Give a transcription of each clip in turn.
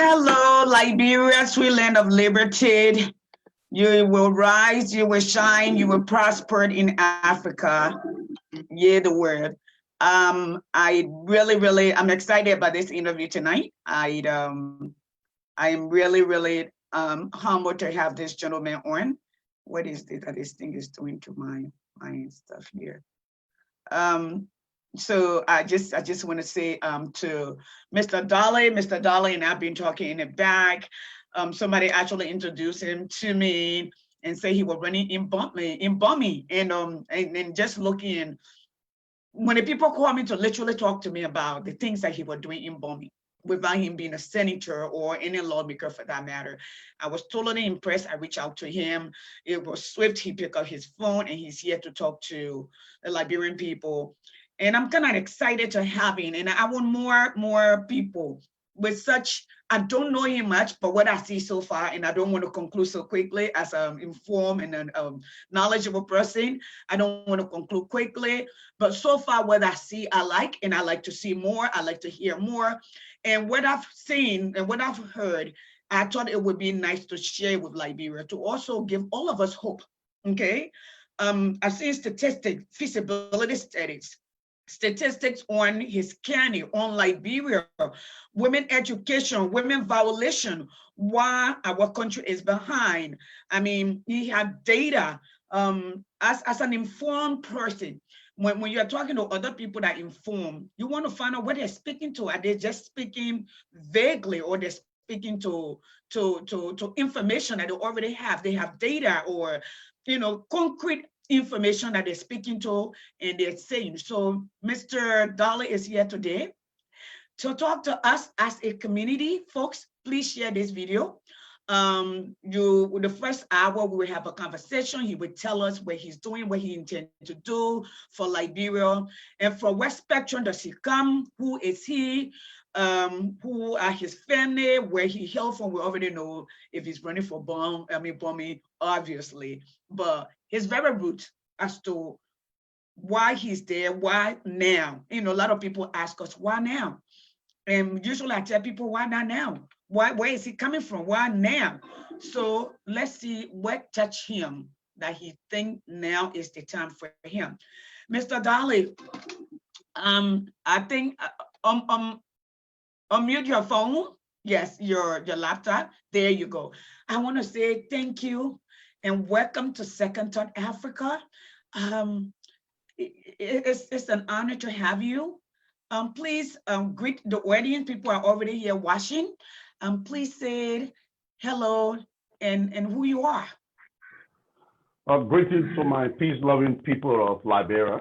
Hello, Liberia, sweet land of liberty. You will rise, you will shine, you will prosper in Africa. Yeah, the word. I'm excited about this interview tonight. I am really humbled to have this gentleman on. What is it that this thing is doing to my stuff here? Um, so I just want to say to Mr. Dorley, and I've been talking in the back. Somebody actually introduced him to me and say he was running in Bomi, and just looking when the people call me to literally talk to me about the things that he was doing in Bomi without him being a senator or any lawmaker for that matter. I was totally impressed. I reached out to him. It was swift. He picked up his phone and he's here to talk to the Liberian people. And I'm kind of excited to have him. And I want more people with such, I don't know him much, but what I see so far, and I don't want to conclude so quickly as an informed and an knowledgeable person. I don't want to conclude quickly, but so far what I see, I like, and I like to see more. I like to hear more. And what I've seen and what I've heard, I thought it would be nice to share with Liberia to also give all of us hope. Okay. I've seen feasibility statistics on his county, on Liberia, women education, women violation, why our country is behind. I mean, he had data as an informed person. When you're talking to other people that inform, you want to find out what they're speaking to. Are they just speaking vaguely, or they're speaking to information that they already have? They have data or concrete information that they're speaking to and they're saying. So Mr. Dorley is here today to talk to us as a community. Folks, please share this video. The first hour we will have a conversation. He will tell us what he's doing, what he intends to do for Liberia, and from what spectrum does he come, who is he, who are his family, where he hails from. We already know if he's running for Bomi, obviously, but his very root as to why he's there, why now. A lot of people ask us, why now? And usually I tell people, why not now? Where is he coming from? Why now? So let's see what touched him that he think now is the time for him. Mr. Dorley, I think unmute your phone. Yes, your laptop. There you go. I want to say thank you and welcome to Second Thought Africa. It's an honor to have you. Please greet the audience. People are already here watching. Please say hello and who you are. Greetings to my peace-loving people of Liberia,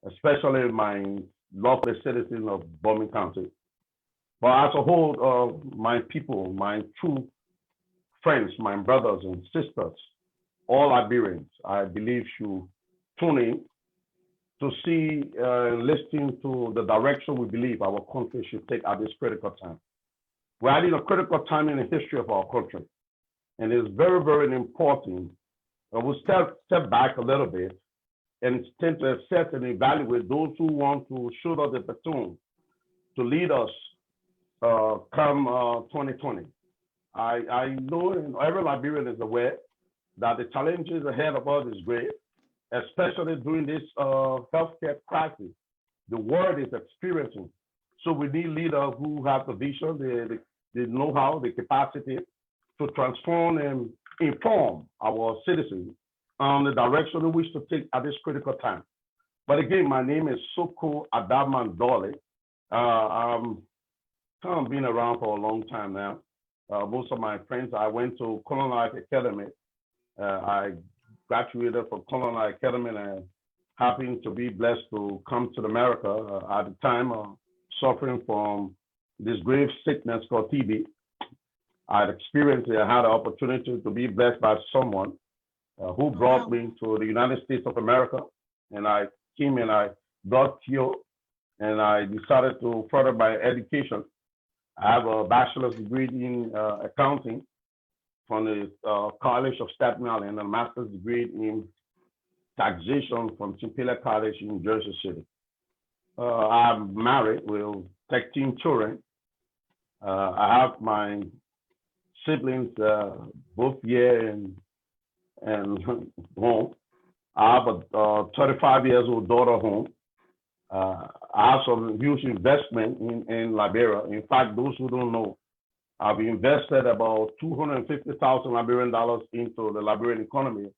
especially my lovely citizens of Bomi County. But as a whole, my people, my true friends, my brothers and sisters, all Liberians, I believe should tune in to see, listen to the direction we believe our country should take at this critical time. We're in a critical time in the history of our country, and it's very, very important. We'll step back a little bit and tend to assess and evaluate those who want to shoot us the platoon to lead us come 2020. I know, and every Liberian is aware that the challenges ahead of us is great, especially during this healthcare crisis the world is experiencing. So we need leaders who have the vision, the know-how, the capacity to transform and inform our citizens on the direction in which to take at this critical time. But again, my name is Soko Adaman Dorley. I'm kind of been around for a long time now. Most of my friends, I went to Colonial Academy. I graduated from Colonial Academy and happened to be blessed to come to America at the time suffering from this grave sickness called TB. I had the opportunity to be blessed by someone who brought me to the United States of America. And I came and I got healed and I decided to further my education. I have a bachelor's degree in accounting from the College of Staten Island and a master's degree in taxation from Timpila College in Jersey City. I'm married with 13 children, I have my siblings both here and home. I have a 35 years old daughter home. I have some huge investment in Liberia. In fact, those who don't know, I've invested about 250,000 Liberian dollars into the Liberian economy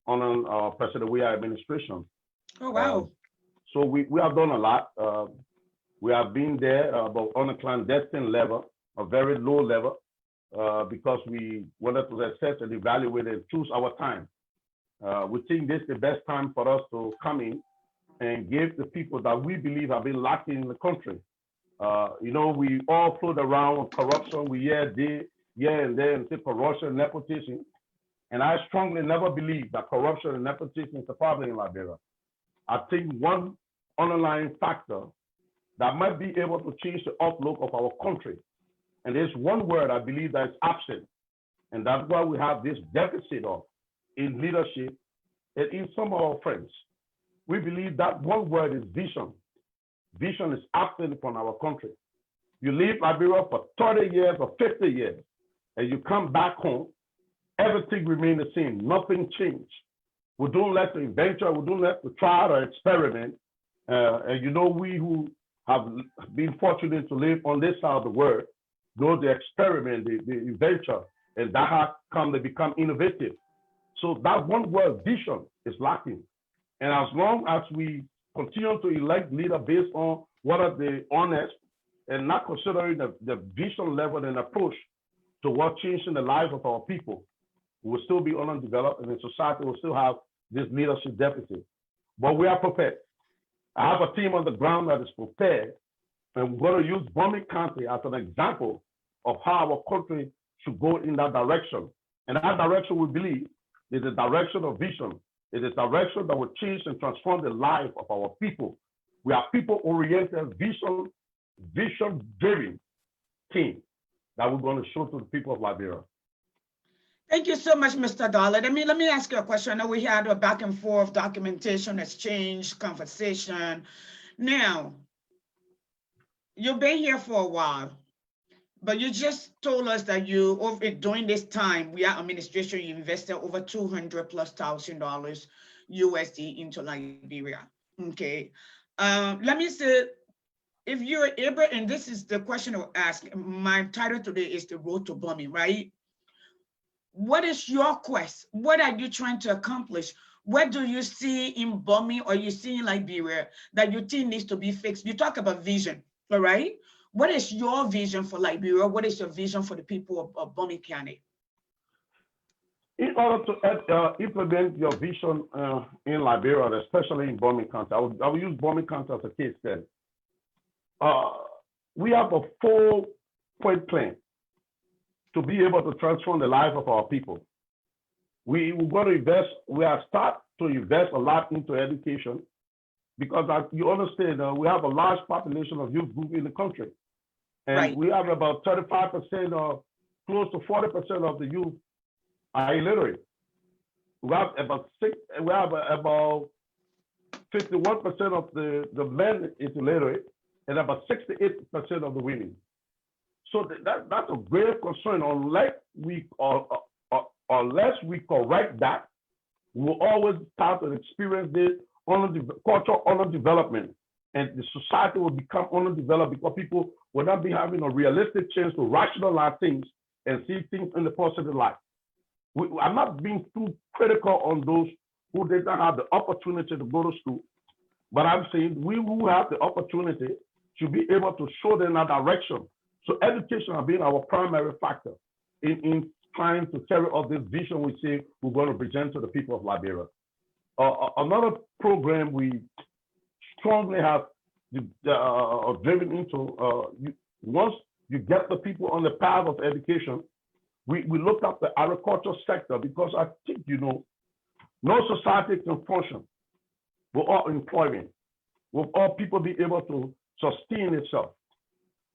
under President Weah administration. Oh, wow. So we have done a lot. We have been there, but on a clandestine level, a very low level, because we wanted to assess and evaluate and choose our time. We think this is the best time for us to come in and give the people that we believe have been lacking in the country. We all float around with corruption. We hear and there and say corruption, nepotism. And I strongly never believe that corruption and nepotism is a problem in Liberia. I think one underlying factor that might be able to change the outlook of our country, and there's one word I believe that is absent, and that's why we have this deficit of in leadership and in some of our friends. We believe that one word is vision. Vision is absent from our country. You leave Liberia for 30 years or 50 years, and you come back home, everything remains the same, nothing changed. We don't let the venture, we don't let the try or experiment. And we who have been fortunate to live on this side of the world, know the experiment, the venture, and that has come to become innovative. So that one word, vision, is lacking. And as long as we continue to elect leaders based on what are the honest and not considering the vision level and approach to what changing the lives of our people, we will still be underdeveloped, and the society will still have this leadership deficit. But we are prepared. I have a team on the ground that is prepared, and we're going to use Bomi County as an example of how our country should go in that direction. And that direction, we believe, is a direction of vision. It is a direction that will change and transform the life of our people. We are people-oriented, vision-driven team that we're going to show to the people of Liberia. Thank you so much, Mr. Dorley. Let me ask you a question. I know we had a back and forth documentation, exchange, conversation. Now, you've been here for a while, but you just told us that during this time, we are administration, you invested over $200,000+ USD into Liberia. Okay. Let me say, if you're able, and this is the question I'll ask, my title today is The Road to Bomi, right? What is your quest? What are you trying to accomplish? What do you see in Bomi or you see in Liberia that you think needs to be fixed? You talk about vision, all right? What is your vision for Liberia? What is your vision for the people of Bomi County? In order to implement your vision in Liberia, especially in Bomi County, I will use Bomi County as a case study. We have a 4-point plan to be able to transform the life of our people. We're going to invest, we have started to invest a lot into education because you understand we have a large population of youth group in the country. And right. We have about 35% or close to 40% of the youth are illiterate. We have about 51% of the men is illiterate and about 68% of the women. So that's a grave concern. Unless we correct that, we'll always start to experience this cultural underdevelopment, and the society will become underdeveloped because people will not be having a realistic chance to rationalize things and see things in the positive light. I'm not being too critical on those who did not have the opportunity to go to school, but I'm saying we who have the opportunity should be able to show them a direction. So education has been our primary factor in trying to carry out this vision we say we're going to present to the people of Liberia. Another program we strongly have driven into, once you get the people on the path of education, we look at the agriculture sector because I think, no society can function without employment, without people be able to sustain itself.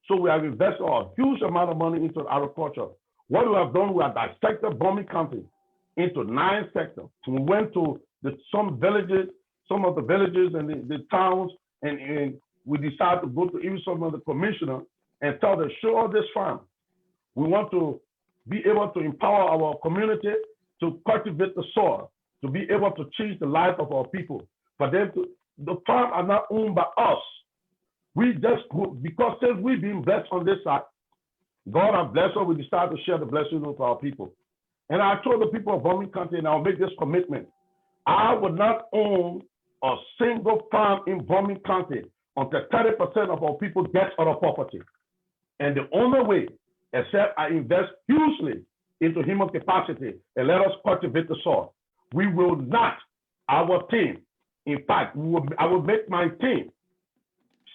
So we have invested a huge amount of money into agriculture. What we have done, we have dissected Bomi County into 9 sectors. We went to some of the villages and the towns, and we decided to go to even some of the commissioners and tell them, show us this farm. We want to be able to empower our community to cultivate the soil, to be able to change the life of our people. For them to, the farm are not owned by us. We just, because since we've been blessed on this side, God has blessed us, we decided to share the blessing with our people. And I told the people of Bomi County, and I'll make this commitment. I would not own a single farm in Bomi County until 30% of our people get other property. And the only way, except I invest hugely into human capacity and let us cultivate the soil, we will not, our team, in fact, I will make my team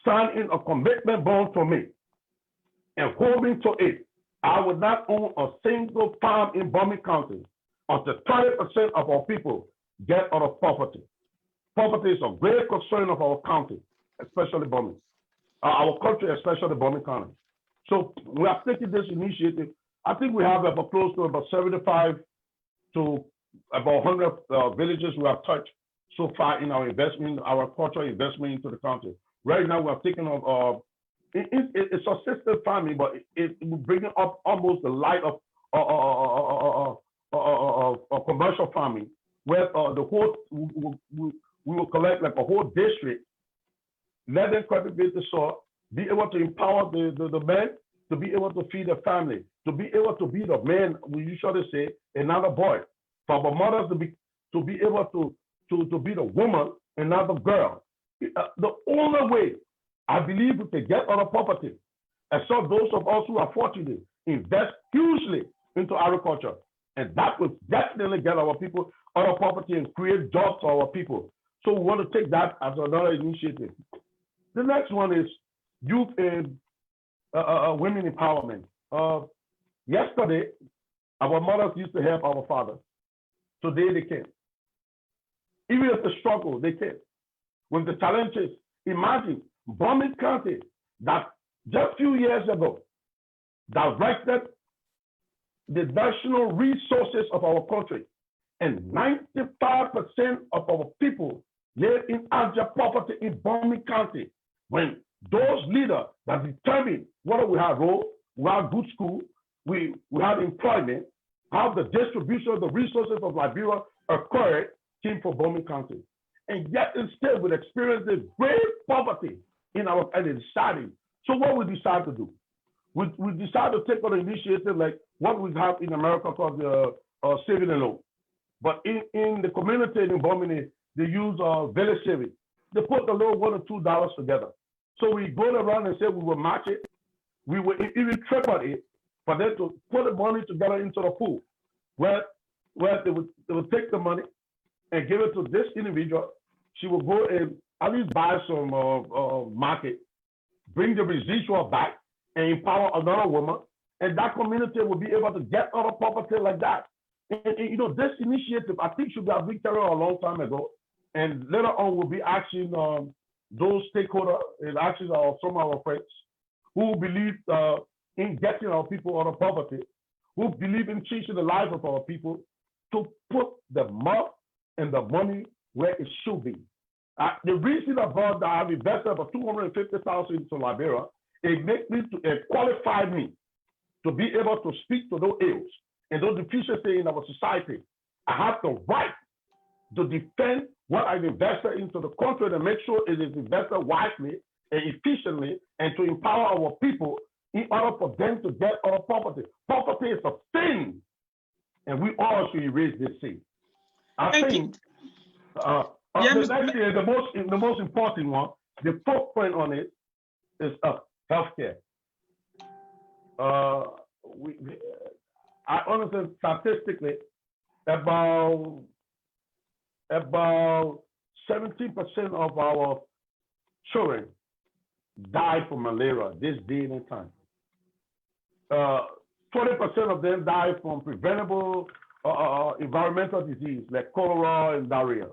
stand in a commitment bond for me and hold me to it. I will not own a single farm in Bomi County until 30% of our people get other property. Property is a great concern of our county, especially Bomi, our country, especially Bomi County. So we are taking this initiative. I think we have about close to about 75 to about 100 villages we have touched so far in our investment, our cultural investment into the county. Right now, we are taking on, it's assisted farming, but it will bring up almost the light of commercial farming, where the whole, we will collect like a whole district, let them cultivate the soil, be able to empower the men to be able to feed their family, to be able to be the man, we usually say, another boy. For our mothers to be able to be the woman, another girl. The only way I believe we can get other property, and so those of us who are fortunate invest hugely into agriculture, and that will definitely get our people other property and create jobs for our people. So we want to take that as another initiative. The next one is youth and women empowerment. Yesterday, our mothers used to help our fathers. Today they can't. Even if the struggle, they can't. With the challenges, imagine Bomi County that just a few years ago directed the national resources of our country, and 95% of our people live in abject poverty in Bomi County. When those leaders that determine whether we have road, we have good school, we have employment, how the distribution of the resources of Liberia occurred came from Bomi County. And yet instead we experienced this great poverty in our society. So what we decided to do? We decided to take on an initiative like what we have in America called the saving and loan. But in the community in Bomi, they use village saving. They put the little $1 or $2 together. So we go around and say we will match it. We will even triple it for them to put the money together into the pool, where they would take the money and give it to this individual. She will go and at least buy some market, bring the residual back, and empower another woman, and that community will be able to get other property like that. And you know, this initiative, I think, should have been carried out a long time ago. And later on, we'll be asking those stakeholders and asking some of our friends who believe in getting our people out of poverty, who believe in changing the lives of our people, to put the mouth and the money where it should be. The reason about that I've invested about $250,000 into Liberia, it makes me qualify me to be able to speak to those ills and those deficiencies in our society. I have the right to defend what I've invested into the country and make sure it is invested wisely and efficiently, and to empower our people in order for them to get our property. Property is a sin, and we all should erase this sin. I think the most important one, the fourth point on it is healthcare. I understand statistically about 17% of our children die from malaria this day and time. 20% of them die from preventable environmental disease like cholera and diarrhea.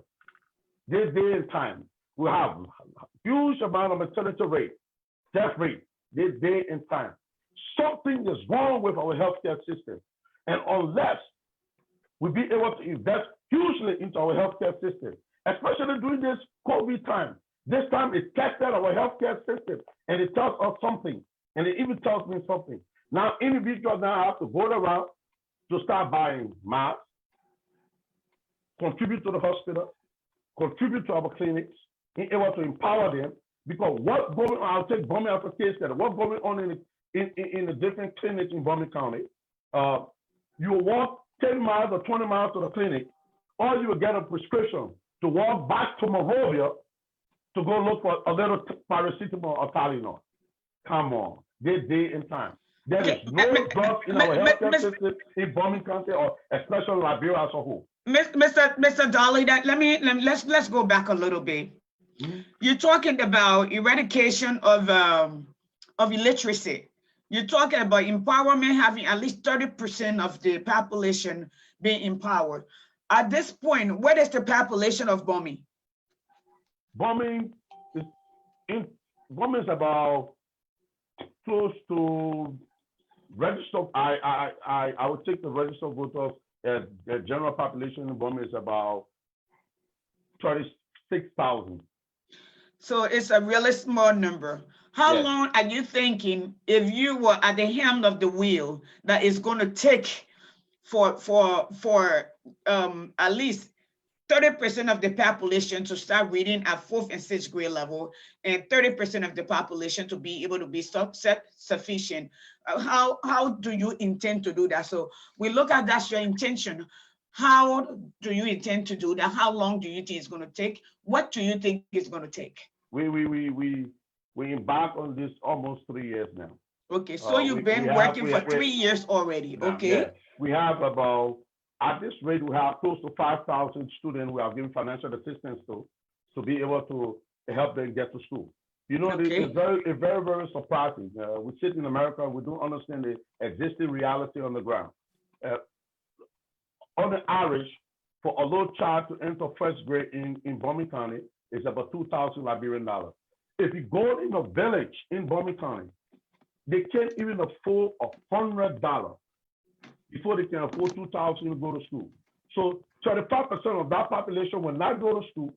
This day and time, we have a huge amount of mortality rate, death rate, this day and time. Something is wrong with our healthcare system. And unless we be able to invest hugely into our healthcare system, especially during this COVID time, this time it tested our healthcare system and it tells us something. And it even tells me something. Now, individuals now have to go around to start buying masks, contribute to the hospital, contribute to our clinics, in order to empower them. Because what going on, I'll take Bomi as a case study. What's going on in the different clinics in Bomi County? You walk 10 miles or 20 miles to the clinic, or you will get a prescription to walk back to Monrovia to go look for a little paracetamol or Tylenol. Come on, this day and time. There is no drugs in our healthcare system in Bomi County, or especially Liberia as a whole. Mr. Dorley, let's go back a little bit. Mm-hmm. You're talking about eradication of illiteracy. You're talking about empowerment, having at least 30% of the population being empowered. At this point, what is the population of Bomi? Bomi is about close to registered. I would take the registered voters. The general population in Bomi is about 36,000. So it's a really small number. How long are you thinking, if you were at the helm of the wheel, that it's going to take for at least 30% of the population to start reading at 4th and 6th grade level, and 30% of the population to be able to be self-sufficient? How do you intend to do that? So we look at that's your intention. How do you intend to do that? How long do you think it's going to take? What do you think it's going to take? We embark on this almost 3 years now. Okay, so you've been working for 3 years already. Okay. Yeah. We have about, at this rate, we have close to 5,000 students we are giving financial assistance to be able to help them get to school. You know, it's very surprising. We sit in America, we don't understand the existing reality on the ground. On the average, for a little child to enter 1st grade in Bomi County is about 2,000 Liberian dollars. If you go in a village in Bomi County, they can't even afford $100 before they can afford 2,000 to go to school. So 35% of that population will not go to school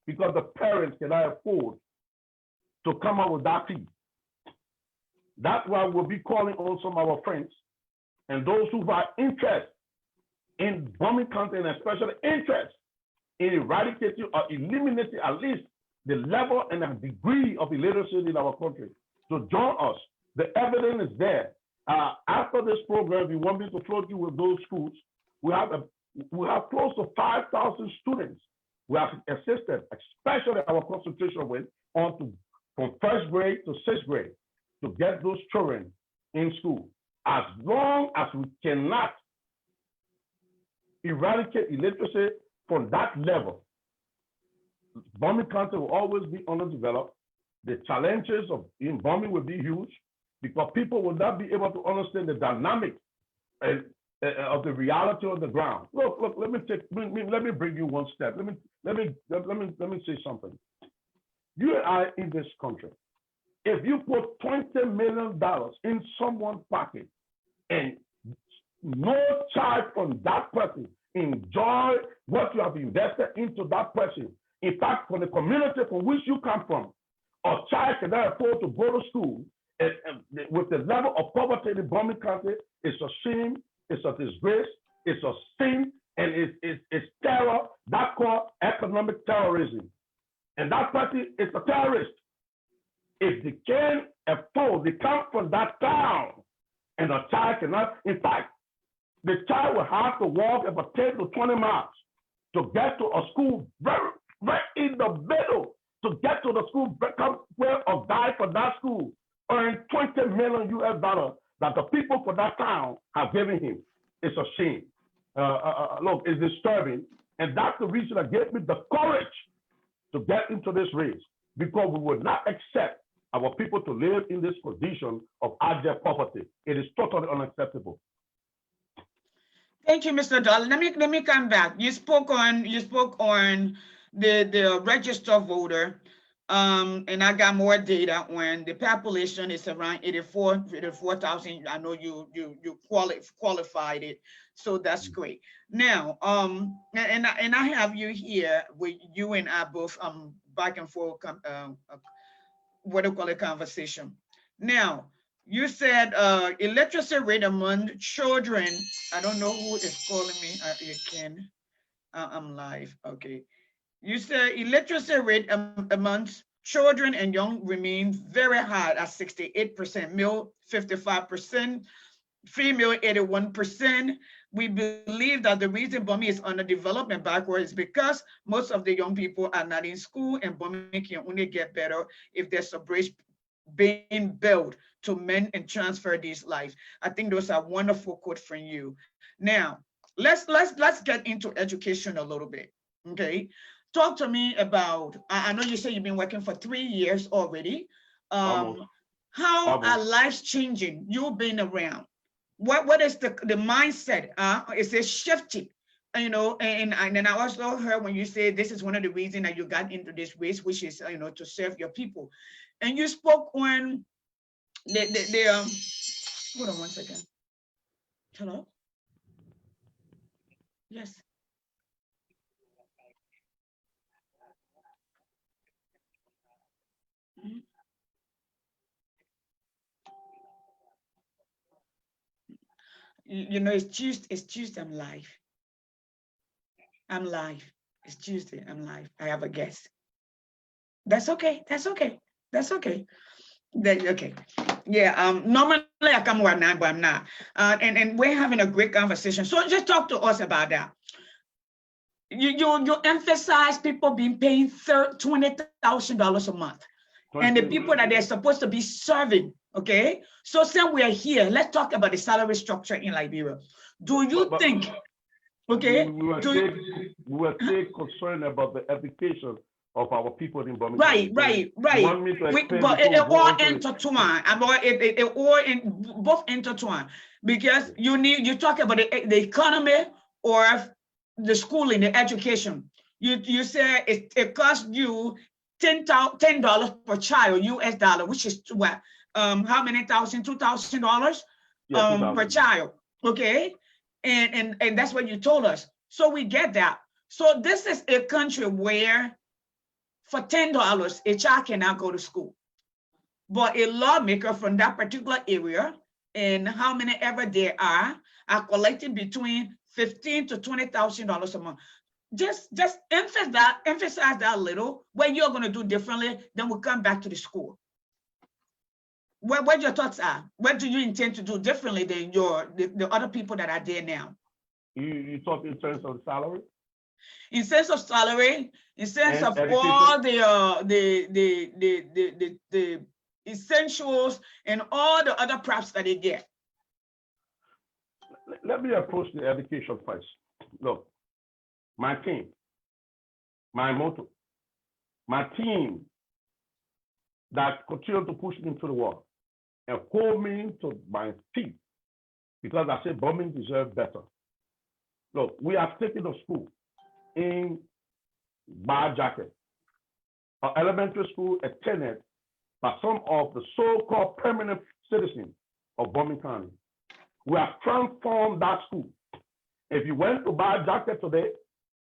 because the parents cannot afford to come up with that fee. That's why we'll be calling on some of our friends and those who have interest in Bomi County, and especially interest in eradicating or eliminating at least the level and the degree of illiteracy in our country, to join us. The evidence is there. After this program, we want me to float you with those schools. We have close to 5,000 students we have assisted, especially our concentration with, from 1st grade to 6th grade, to get those children in school. As long as we cannot eradicate illiteracy from that level, Bomi County will always be underdeveloped. The challenges in Bomi will be huge because people will not be able to understand the dynamic of the reality on the ground. Look, let me bring you one step. Let me say something. You and I in this country, if you put $20 million in someone's pocket and no child from that person enjoy what you have invested into that person, in fact, from the community from which you come from, a child cannot afford to go to school, and with the level of poverty in Bomi County, it's a shame, it's a disgrace, it's a sin, and it's terror. That's called economic terrorism. And that person is a terrorist. If they can't afford, they come from that town, and the child cannot, in fact, the child will have to walk about 10 to 20 miles to get to a school right in the middle, to get to the school, come where or die for that school, earn $20 million US that the people for that town have given him. It's a shame. Look, it's disturbing. And that's the reason that gave me the courage to get into this race, because we will not accept our people to live in this condition of abject poverty. It is totally unacceptable. Thank you, Mr. Dorley. Let me come back. You spoke on the registered voter, and I got more data when the population is around 84,000. I know you qualified it, so that's great. Now, and I have you here with you and I both back and forth what do you call it, conversation. Now, You said illiteracy rate among children. I don't know who is calling me. You can. I'm live. Okay. You said illiteracy rate amongst children and young remains very high at 68%, male 55%, female 81%. We believe that the reason Bomi is underdeveloped and backward is because most of the young people are not in school, and Bomi can only get better if there's a bridge being built to mend and transfer these lives. I think those are wonderful quotes from you. Now, let's get into education a little bit. Okay. Talk to me about, I know you say you've been working for 3 years already. Almost. How are lives changing? You've been around. What is the mindset? Is it shifting? You know, and I also heard when you say this is one of the reasons that you got into this race, which is, you know, to serve your people. And you spoke on hold on one second. Hello? Yes. Mhm. You know, it's Tuesday, I'm live. I'm live. It's Tuesday, I'm live. I have a guest. That's okay. That's okay. That's okay. Okay. Yeah. Normally I come right now, but I'm not. And we're having a great conversation. So just talk to us about that. You emphasize people being paying $20,000 a month, and the people that they're supposed to be serving. Okay. So since we're here, let's talk about the salary structure in Liberia. Do you think? Okay. We were still concerned about the education of our people in Bomi. Right. But it all intertwined. It all both intertwined, because you talk about the economy or the schooling, the education. You say it costs you $10 per child, US dollar, which is what? How many thousand? $2,000 per child. Okay. And that's what you told us. So we get that. So this is a country where for $10, a child cannot go to school. But a lawmaker from that particular area, and how many ever there are collecting between $15,000 to $20,000 a month. Just emphasize that a little. What you're going to do differently, then we'll come back to the school. What your thoughts are? What do you intend to do differently than the other people that are there now? You talk in terms of salary? In sense of salary, in sense of education, all the essentials and all the other props that they get. Let me approach the education first. Look, my team, my motto, my team that continue to push me to the wall and hold me to my feet, because I said Bomi deserves better. Look, we have taken a school in Bar Jacket, an elementary school attended by some of the so-called permanent citizens of Bomi County. We have transformed that school. If you went to Bar Jacket today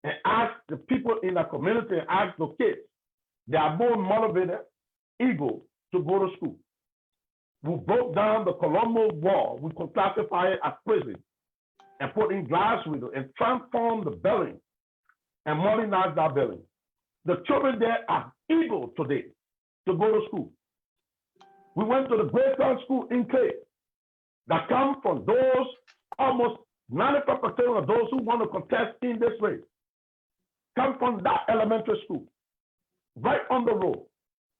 and ask the people in the community, and ask the kids, they are more motivated, eager to go to school. We broke down the Colombo wall. We could classify it as prison and put in glass windows and transform the building and modernize that building. The children there are eager today to go to school. We went to the Great Town School in Clay that come from those, almost 95% of those who want to contest in this race come from that elementary school, right on the road.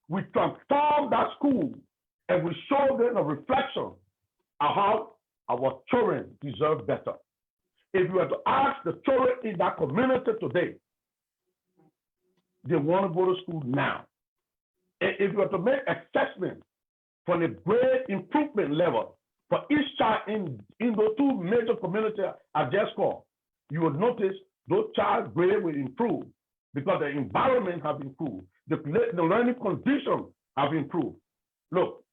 We transformed that school and we showed them a reflection of how our children deserve better. If you were to ask the children in that community today, they want to go to school now. And if you were to make assessment for the grade improvement level for each child in those two major communities I just called, you will notice those child grade will improve because the environment have improved, the learning conditions have improved. Look,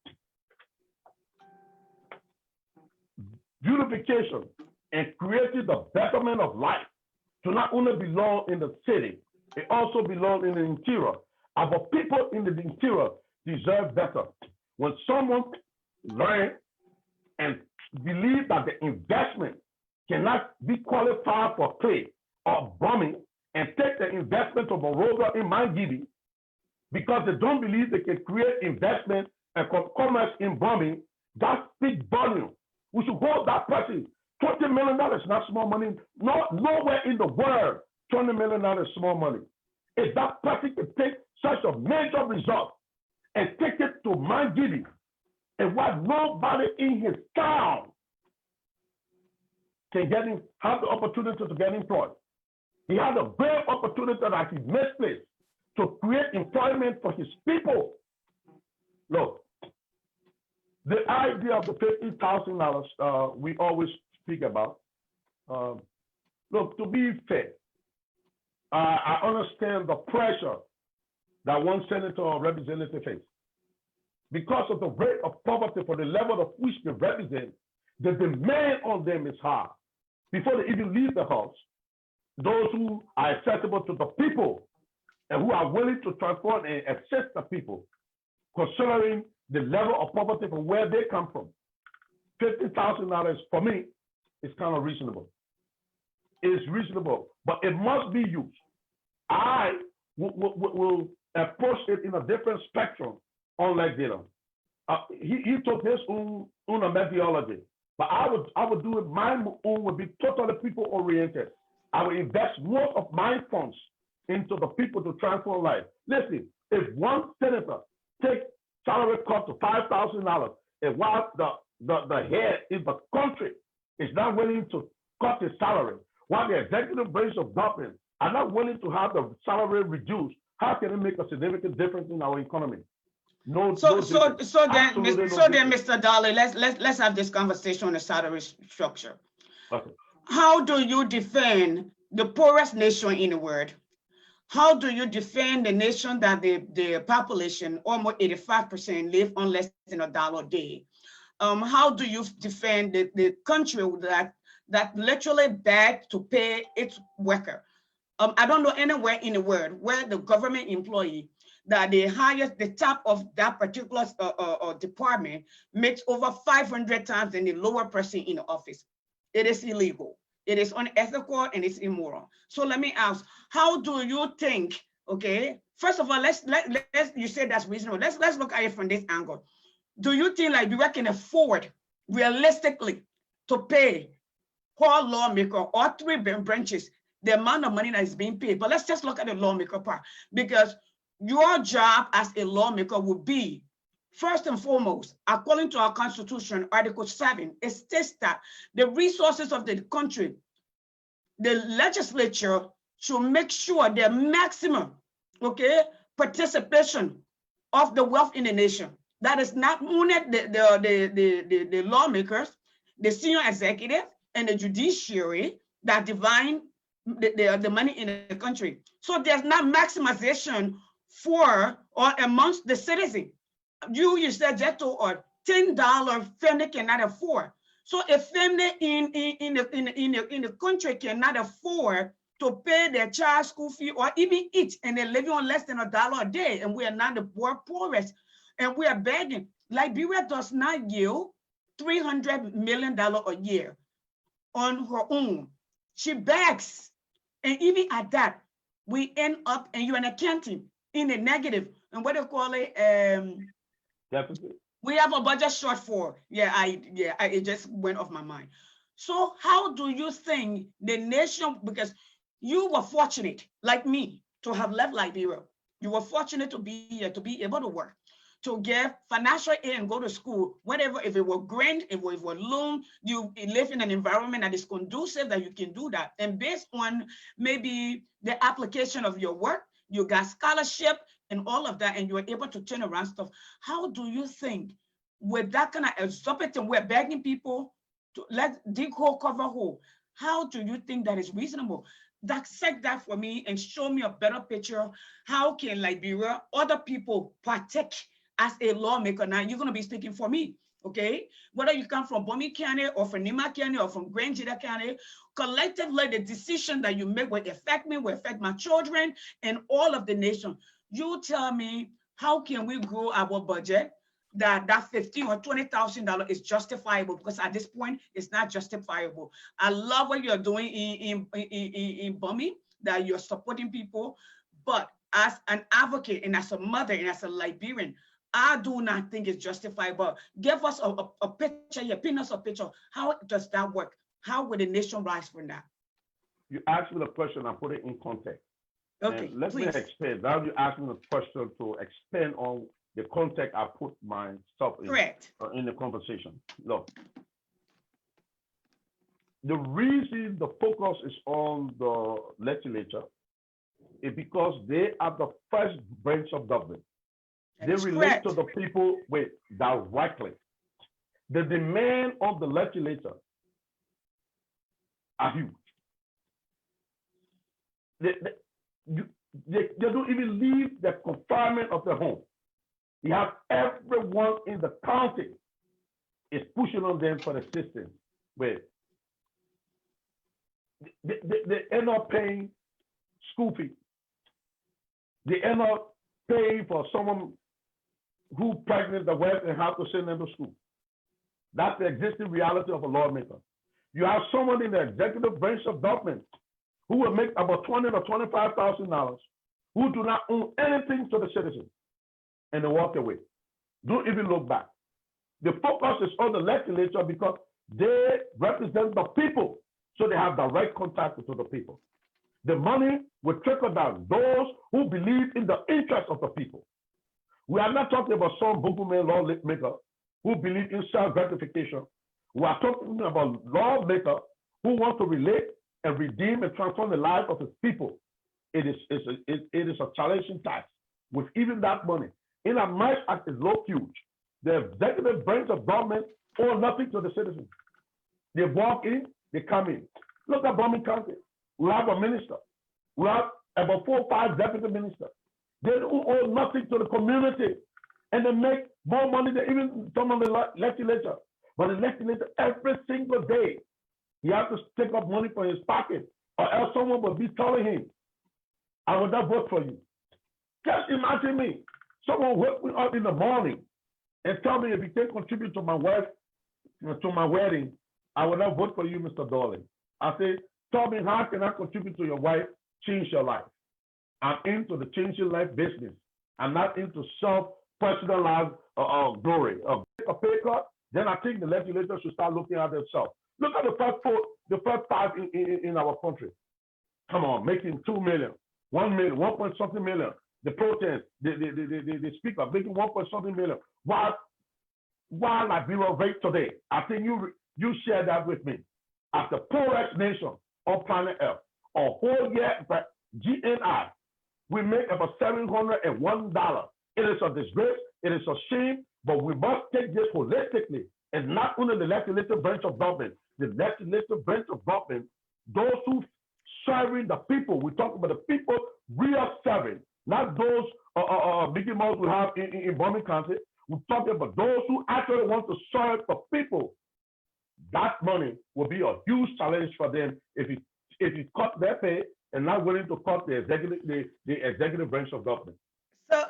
beautification and creating the betterment of life to not only belong in the city, it also belongs in the interior. Our people in the interior deserve better. When someone learn and believe that the investment cannot be qualified for clay or bombing and take the investment of a rover in Mangidi because they don't believe they can create investment and commerce in bombing, that speaks volume. We should hold that person. $20 million is not small money. Nowhere in the world, $20 million is small money. If that person can take such a major result and take it to Mangidi and what nobody in his town can have the opportunity to get employed. He had a great opportunity that he misplaced to create employment for his people. Look, the idea of the $50,000 we always speak about. Look, to be fair, I understand the pressure that one senator or representative faces. Because of the rate of poverty for the level of which they represent, the demand on them is high. Before they even leave the house, those who are accessible to the people and who are willing to transform and assist the people, considering the level of poverty from where they come from, $50,000 for me is kind of reasonable. It's reasonable, but it must be used. I will approach it in a different spectrum, unlike Dylan. He took his own methodology, but I would do it. My own would be totally people oriented. I will invest more of my funds into the people to transform life. Listen, if one senator takes salary cut to $5,000, and while the head in the country is not willing to cut his salary, while the executive branch of government are not willing to have the salary reduced, how can it make a significant difference in our economy? So then, Mr. Dorley, let's have this conversation on the salary structure. Okay. How do you defend the poorest nation in the world? How do you defend the nation that the population, almost 85%, live on less than $1 a day? How do you defend the country that literally begs to pay its worker? I don't know anywhere in the world where the government employee that the highest, the top of that particular department makes over 500 times than the lower person in the office. It is illegal. It is unethical and it's immoral. So let me ask, how do you think, okay, first of all, let's you say that's reasonable. Let's look at it from this angle. Do you think like we can afford realistically to pay poor lawmaker or three branches the amount of money that is being paid? But let's just look at the lawmaker part, because your job as a lawmaker would be, first and foremost, according to our Constitution, Article 7, it states that the resources of the country, the legislature should make sure the maximum, okay, participation of the wealth in the nation. That is not only the lawmakers, the senior executive, and the judiciary that divine the money in the country. So there's not maximization for or amongst the citizens. You said that or $10 family cannot afford. So a family in the country cannot afford to pay their child school fee or even eat, and they're living on less than $1 a day, and we are not the poorest, and we are begging. Liberia does not yield $300 million a year on her own. She begs, and even at that, we end up, and you're an accounting in a negative, and what do you call it? Deficit. We have a budget shortfall. It just went off my mind. So how do you think the nation, because you were fortunate, like me, to have left Liberia. You were fortunate to be here, to be able to work, to get financial aid and go to school, whatever, if it were grant, if it were loan, you live in an environment that is conducive that you can do that. And based on maybe the application of your work, you got scholarship and all of that, and you were able to turn around stuff. How do you think with that kind of exorbitant, we're begging people to let dig hole, cover hole. How do you think that is reasonable? Dissect that for me and show me a better picture. How can Liberia, other people partake as a lawmaker? Now you're going to be speaking for me, okay? Whether you come from Bomi County or from Nima County or from Grand Jida County, collectively the decision that you make will affect me, will affect my children and all of the nation. You tell me, how can we grow our budget? that $15,000 or $20,000 is justifiable, because at this point it's not justifiable. I love what you're doing in Bomi, that you're supporting people, but as an advocate and as a mother and as a Liberian, I do not think it's justifiable. Give us a picture, you paint us a picture. How does that work? How would the nation rise from that? You asked me the question, I put it in context. Okay, and let please. me expand. Now you asked me the question to expand on the context I put myself in. Correct. In the conversation. Look, the reason the focus is on the legislature is because they are the first branch of government. They relate to the people directly. The demand of the legislature are huge. They don't even leave the confinement of their home. You have everyone in the county is pushing on them for assistance. Wait, they end up paying school fees. They end up paying for someone who pregnant the wife and have to send them to school. That's the existing reality of a lawmaker. You have someone in the executive branch of government who will make about $20,000 or $25,000, who do not own anything to the citizens, and they walk away. Don't even look back. The focus is on the legislature because they represent the people, so they have direct contact with the people. The money will trickle down those who believe in the interest of the people. We are not talking about some boogeyman lawmaker who believe in self-gratification. We are talking about lawmaker who want to relate and redeem and transform the life of his people. It is a challenging task with even that money. In a much as it's low huge, the executive branch of government owe nothing to the citizens. They walk in, they come in. Look at Bomi County. We have a minister. We have about 4 or 5 deputy ministers. They owe nothing to the community, and they make more money than even some of the legislature. But the legislature, every single day, he has to take up money from his pocket, or else someone will be telling him, I will not vote for you. Just imagine me. Someone wake me up in the morning and tell me if you can contribute to my wife, to my wedding, I will not vote for you, Mr. Dorley. I say, tell me how can I contribute to your wife, change your life. I'm into the changing life business. I'm not into self-personalized glory. A pay cut, then I think the legislature should start looking at themselves. Look at the first 5 in our country. Come on, making 2 million, 1 million, 1 point something million. The protest, the speaker making 1 point something million. Why Liberia rate today? I think you share that with me. As the poorest nation on planet Earth, a whole year, but GNI, we make about $701. It is a disgrace, it is a shame, but we must take this holistically, and not only the legislative branch of government, the legislative branch of government, those who serving the people. We talk about the people we are serving, not those Mickey Mouse we have in Bomi County. We talk about those who actually want to serve the people. That money will be a huge challenge for them if you cut their pay and not willing to cut the executive branch of government.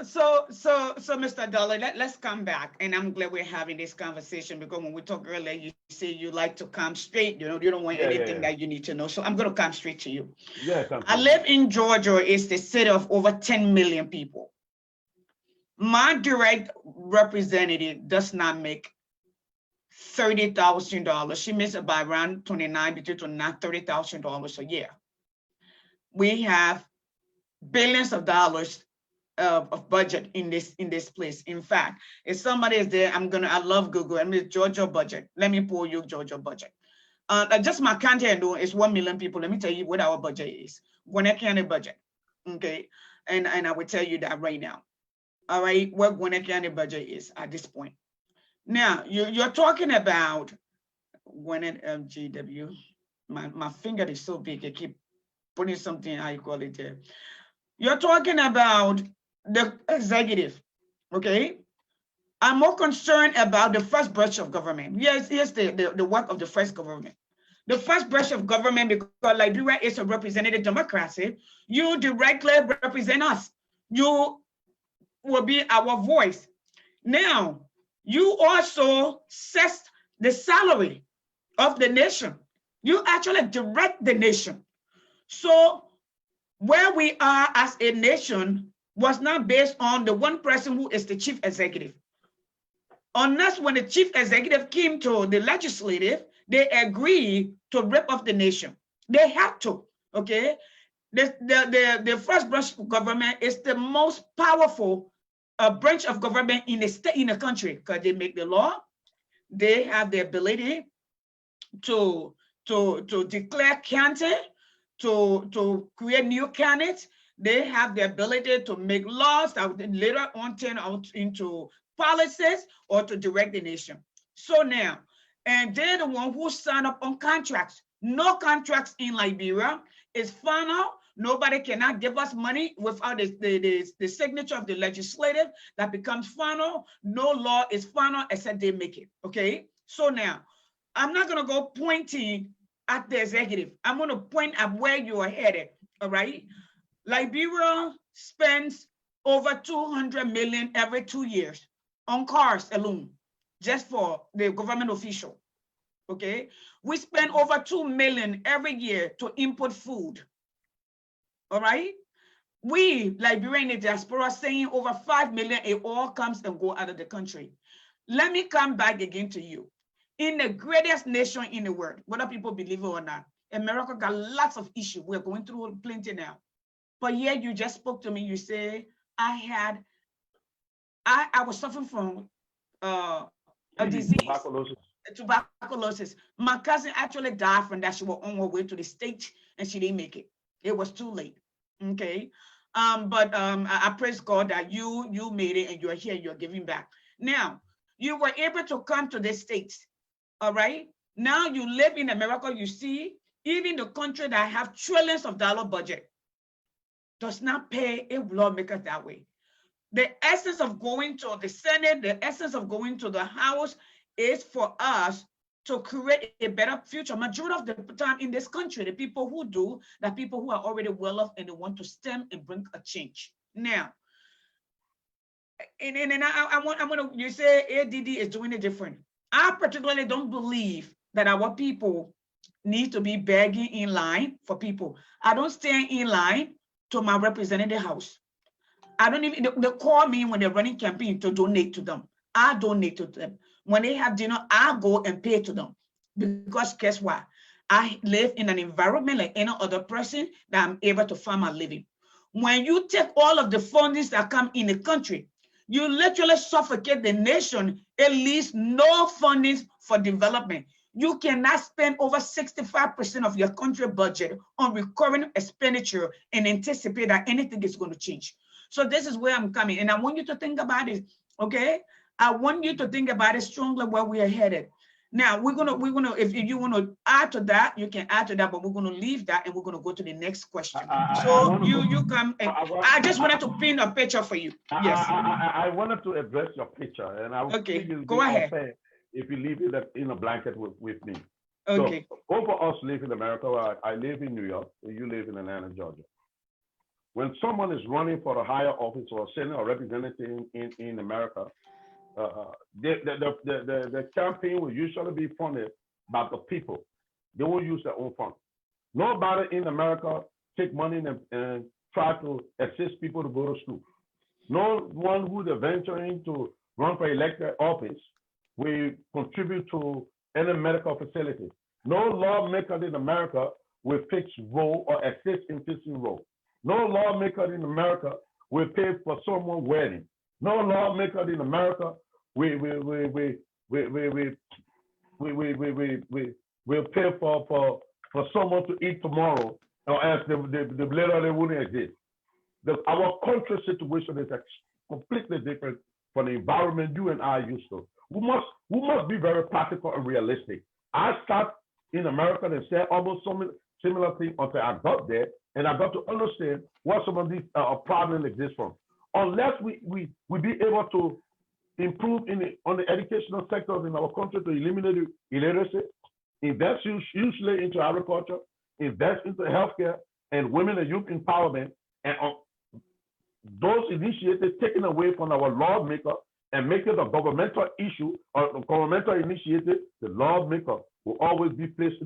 So, Mr. Dorley, let's come back, and I'm glad we're having this conversation, because when we talked earlier, you say you like to come straight. You don't want anything that you need to know. So I'm going to come straight to you. Yes, I live in Georgia. It's the city of over 10 million people. My direct representative does not make $30,000. She makes about around between $30,000 a year. We have billions of dollars of budget in this place. In fact, if somebody is there, I love Google. I mean, Georgia budget. Let me pull you Georgia budget. Just my county is 1 million people. Let me tell you what our budget is. Gwinnett County budget. Okay, and I will tell you that right now. All right, what Gwinnett County budget is at this point. Now you're talking about Gwinnett GW. My finger is so big. I keep putting something high quality there. You're talking about the executive, okay? I'm more concerned about the first branch of government. Yes, the work of the first government. The first branch of government, because Liberia is a representative democracy, you directly represent us. You will be our voice. Now, You also set the salary of the nation. You actually direct the nation. So where we are as a nation was not based on the one person who is the chief executive. Unless when the chief executive came to the legislative, they agreed to rip off the nation. They have to, okay? The first branch of government is the most powerful branch of government in the state, in the country, because they make the law. They have the ability to declare candidate, to create new candidates. They have the ability to make laws that would later on turn out into policies or to direct the nation. So now, and they're the one who sign up on contracts. No contracts in Liberia is final. Nobody cannot give us money without the signature of the legislative that becomes final. No law is final except they make it, okay? So now, I'm not gonna go pointing at the executive. I'm gonna point at where you are headed, all right? Liberia spends over 200 million every 2 years on cars alone, just for the government official, okay? We spend over 2 million every year to import food, all right? We, Liberian in the diaspora, saying over 5 million, it all comes and go out of the country. Let me come back again to you. In the greatest nation in the world, whether people believe it or not, America got lots of issues. We're going through plenty now. But yet you just spoke to me, you say, I was suffering from a disease, tuberculosis. My cousin actually died from that. She was on her way to the States and she didn't make it. It was too late, okay? But I praise God that you made it and you're here, you're giving back. Now, you were able to come to the States, all right? Now you live in America, you see, even the country that have trillions of dollar budget does not pay a lawmaker that way. The essence of going to the Senate, the essence of going to the House is for us to create a better future. Majority of the time in this country, the people who do, the people who are already well off and they want to stem and bring a change. Now, and I want to, you say ADD is doing it different. I particularly don't believe that our people need to be begging in line for people. I don't stand in line to my representative house. I don't even, they call me when they're running campaign to donate to them. I donate to them. When they have dinner, I go and pay to them. Because guess what? I live in an environment like any other person that I'm able to find my living. When you take all of the fundings that come in the country, you literally suffocate the nation. It leaves no fundings for development. You cannot spend over 65% of your country budget on recurring expenditure and anticipate that anything is going to change. So this is where I'm coming. And I want you to think about it, okay? I want you to think about it strongly where we are headed. Now, we're gonna, if you want to add to that, you can add to that, but we're gonna leave that and we're gonna go to the next question. So you come, and I just wanted to paint a picture for you. Yes. I wanted to address your picture, and I would okay, go ahead. If you leave it in a blanket with me. Okay. So both of us live in America. I live in New York, you live in Atlanta, Georgia. When someone is running for a higher office or senator or representative in America, the campaign will usually be funded by the people. They will use their own funds. Nobody in America take money and try to assist people to go to school. No one who is venturing to run for elected office will contribute to any medical facility. No lawmaker in America will fix road or assist in fixing road. No lawmaker in America will pay for someone's wedding. No lawmaker in America will pay for someone to eat tomorrow, or else the later they wouldn't exist. Our country situation is completely different from the environment you and I used to. We must be very practical and realistic. I start in America and said almost some similar thing until I got there, and I got to understand what some of these problems exist from. Unless we be able to improve on the educational sectors in our country to eliminate illiteracy, invest hugely into agriculture, invest into healthcare and women and youth empowerment, and those initiatives taken away from our lawmaker and make it a governmental issue or a governmental initiative, the lawmaker will always be placed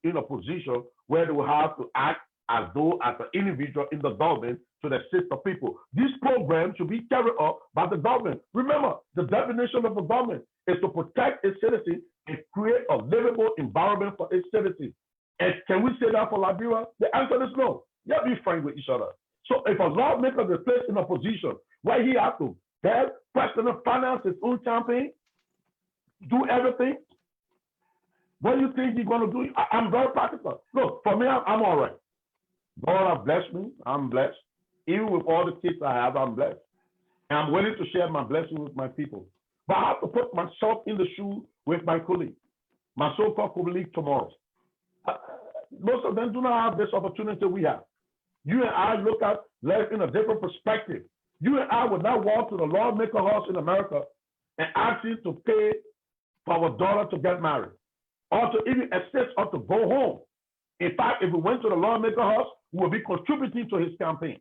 in a position where they will have to act as though as an individual in the government to assist the people. This program should be carried out by the government. Remember, the definition of the government is to protect its citizens and create a livable environment for its citizens. And can we say that for Liberia? The answer is no. Let's be frank with each other. So if a lawmaker is placed in a position where he has to personally finance his own campaign, do everything, what do you think he's going to do? I'm very practical. Look, for me, I'm all right. God has blessed me. I'm blessed. Even with all the kids I have, I'm blessed. And I'm willing to share my blessing with my people. But I have to put myself in the shoe with my colleague, my so-called colleague tomorrow. Most of them do not have this opportunity we have. You and I look at life in a different perspective. You and I would not walk to the lawmaker house in America and ask him to pay for our daughter to get married, or to even assist us to go home. In fact, if we went to the lawmaker house, we would be contributing to his campaign.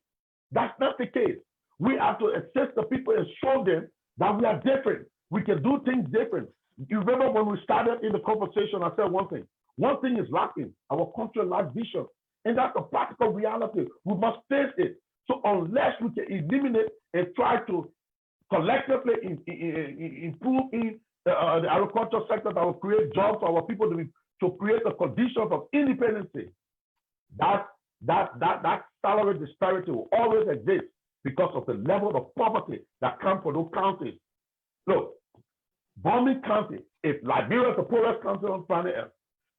That's not the case. We have to assist the people and show them that we are different. We can do things different. You remember when we started in the conversation, I said one thing. One thing is lacking. Our country lacks vision. And that's a practical reality. We must face it. So unless we can eliminate and try to collectively improve in the agricultural sector that will create jobs for our people to create the conditions of independence, that salary disparity will always exist because of the level of poverty that comes from those counties. Look, Bomi County, if Liberia is the poorest county on planet Earth,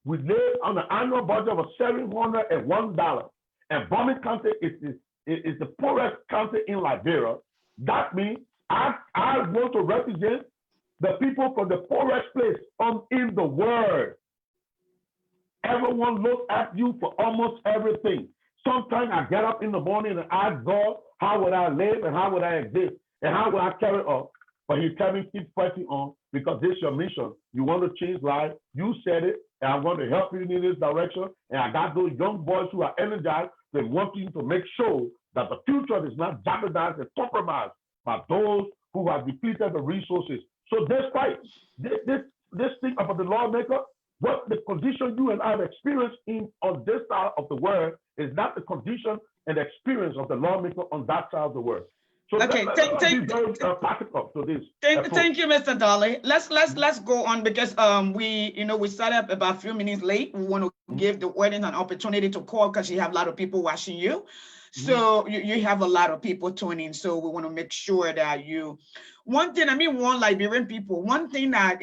we live on an annual budget of $701, and Bomi County is the poorest county in Liberia. That means I want to represent the people from the poorest place in the world. Everyone looks at you for almost everything. Sometimes I get up in the morning and ask God, how would I live and how would I exist and how would I carry on? But he tell me keep fighting on because this is your mission. You want to change life. You said it, and I'm going to help you in this direction. And I got those young boys who are energized. They want you to make sure that the future is not jeopardized and compromised by those who have depleted the resources. So despite this thing about the lawmaker, what the condition you and I have experienced on this side of the world is not the condition and experience of the lawmaker on that side of the world. So okay, let's be very practical to this. Thank you, Mr. Dorley. Let's go on because we started up about a few minutes late. We want to give the audience an opportunity to call because you have a lot of people watching you. So you have a lot of people tuning in. So we want to make sure that one Liberian people, one thing that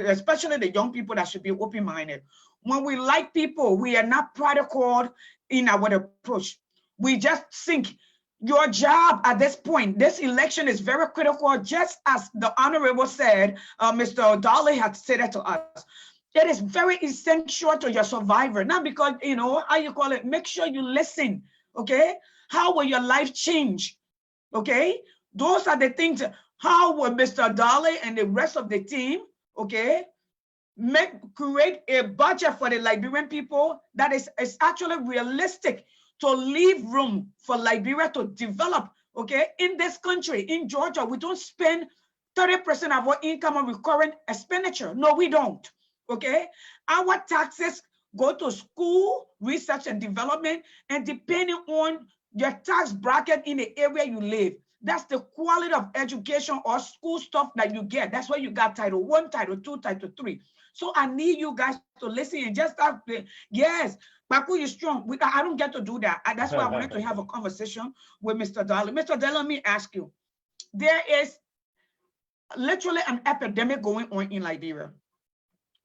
especially the young people that should be open-minded. When we like people, we are not practical in our approach. We just think your job at this point, this election is very critical, just as the Honorable said, Mr. Dorley had said it to us. It is very essential to your survivor, not because, make sure you listen, okay? How will your life change, okay? Those are the things, how will Mr. Dorley and the rest of the team, okay, create a budget for the Liberian people that is actually realistic to leave room for Liberia to develop, okay? In this country, in Georgia, we don't spend 30% of our income on recurrent expenditure. No, we don't, okay? Our taxes go to school, research and development, and depending on your tax bracket in the area you live, that's the quality of education or school stuff that you get. That's why you got Title I, Title II, Title III. So I need you guys to listen and just start. Yes, Baku is strong. I don't get to do that. That's why I wanted to have a conversation with Mr. Dorley. Mr. Dorley, let me ask you. There is literally an epidemic going on in Liberia.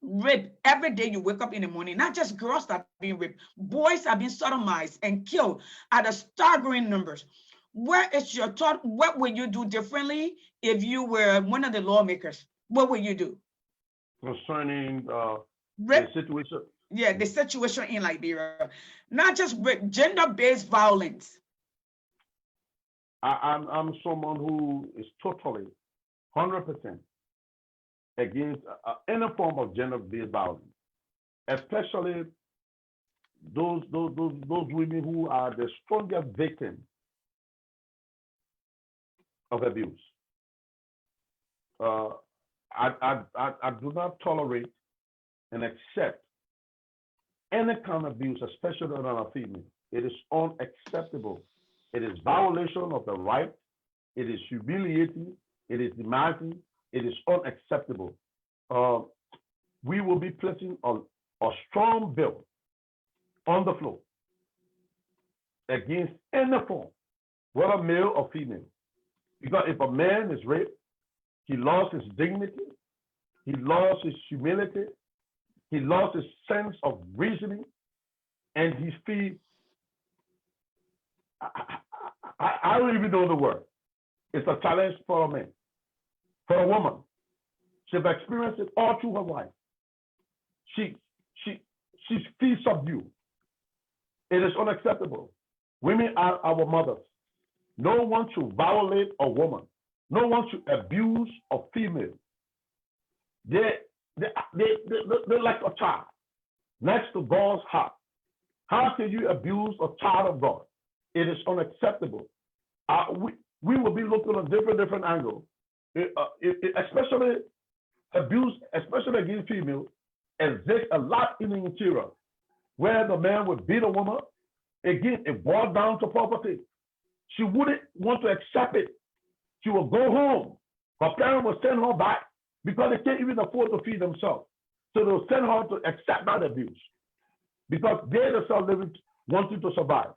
Rape. Every day you wake up in the morning, not just girls that are being raped, boys are being sodomized and killed at a staggering numbers. Where is your thought? What would you do differently if you were one of the lawmakers? What would you do? Concerning the situation? Yeah, the situation in Liberia. Not just gender-based violence. I'm someone who is totally 100% against any form of gender-based violence, especially those women who are the strongest victims of abuse. uh, I do not tolerate and accept any kind of abuse, especially on a female. It is unacceptable. It is violation of the right. It is humiliating. It is demanding. It is unacceptable. Uh, we will be placing a strong bill on the floor against any form, whether male or female. Because if a man is raped, he lost his dignity, he lost his humility, he lost his sense of reasoning, and he feels, I don't even know the word. It's a challenge for a man. For a woman, she's experienced it all through her life. She feels subdued. It is unacceptable. Women are our mothers. No one should violate a woman. No one should abuse a female. They're like a child next to God's heart. How can you abuse a child of God? It is unacceptable. We will be looking at different angles, especially abuse, especially against females, exists a lot in the interior, where the man would beat a woman. Again, it boils down to property. She wouldn't want to accept it. She will go home. Her parents will send her back because they can't even afford to feed themselves. So they'll send her to accept that abuse because they themselves living, wanting to survive.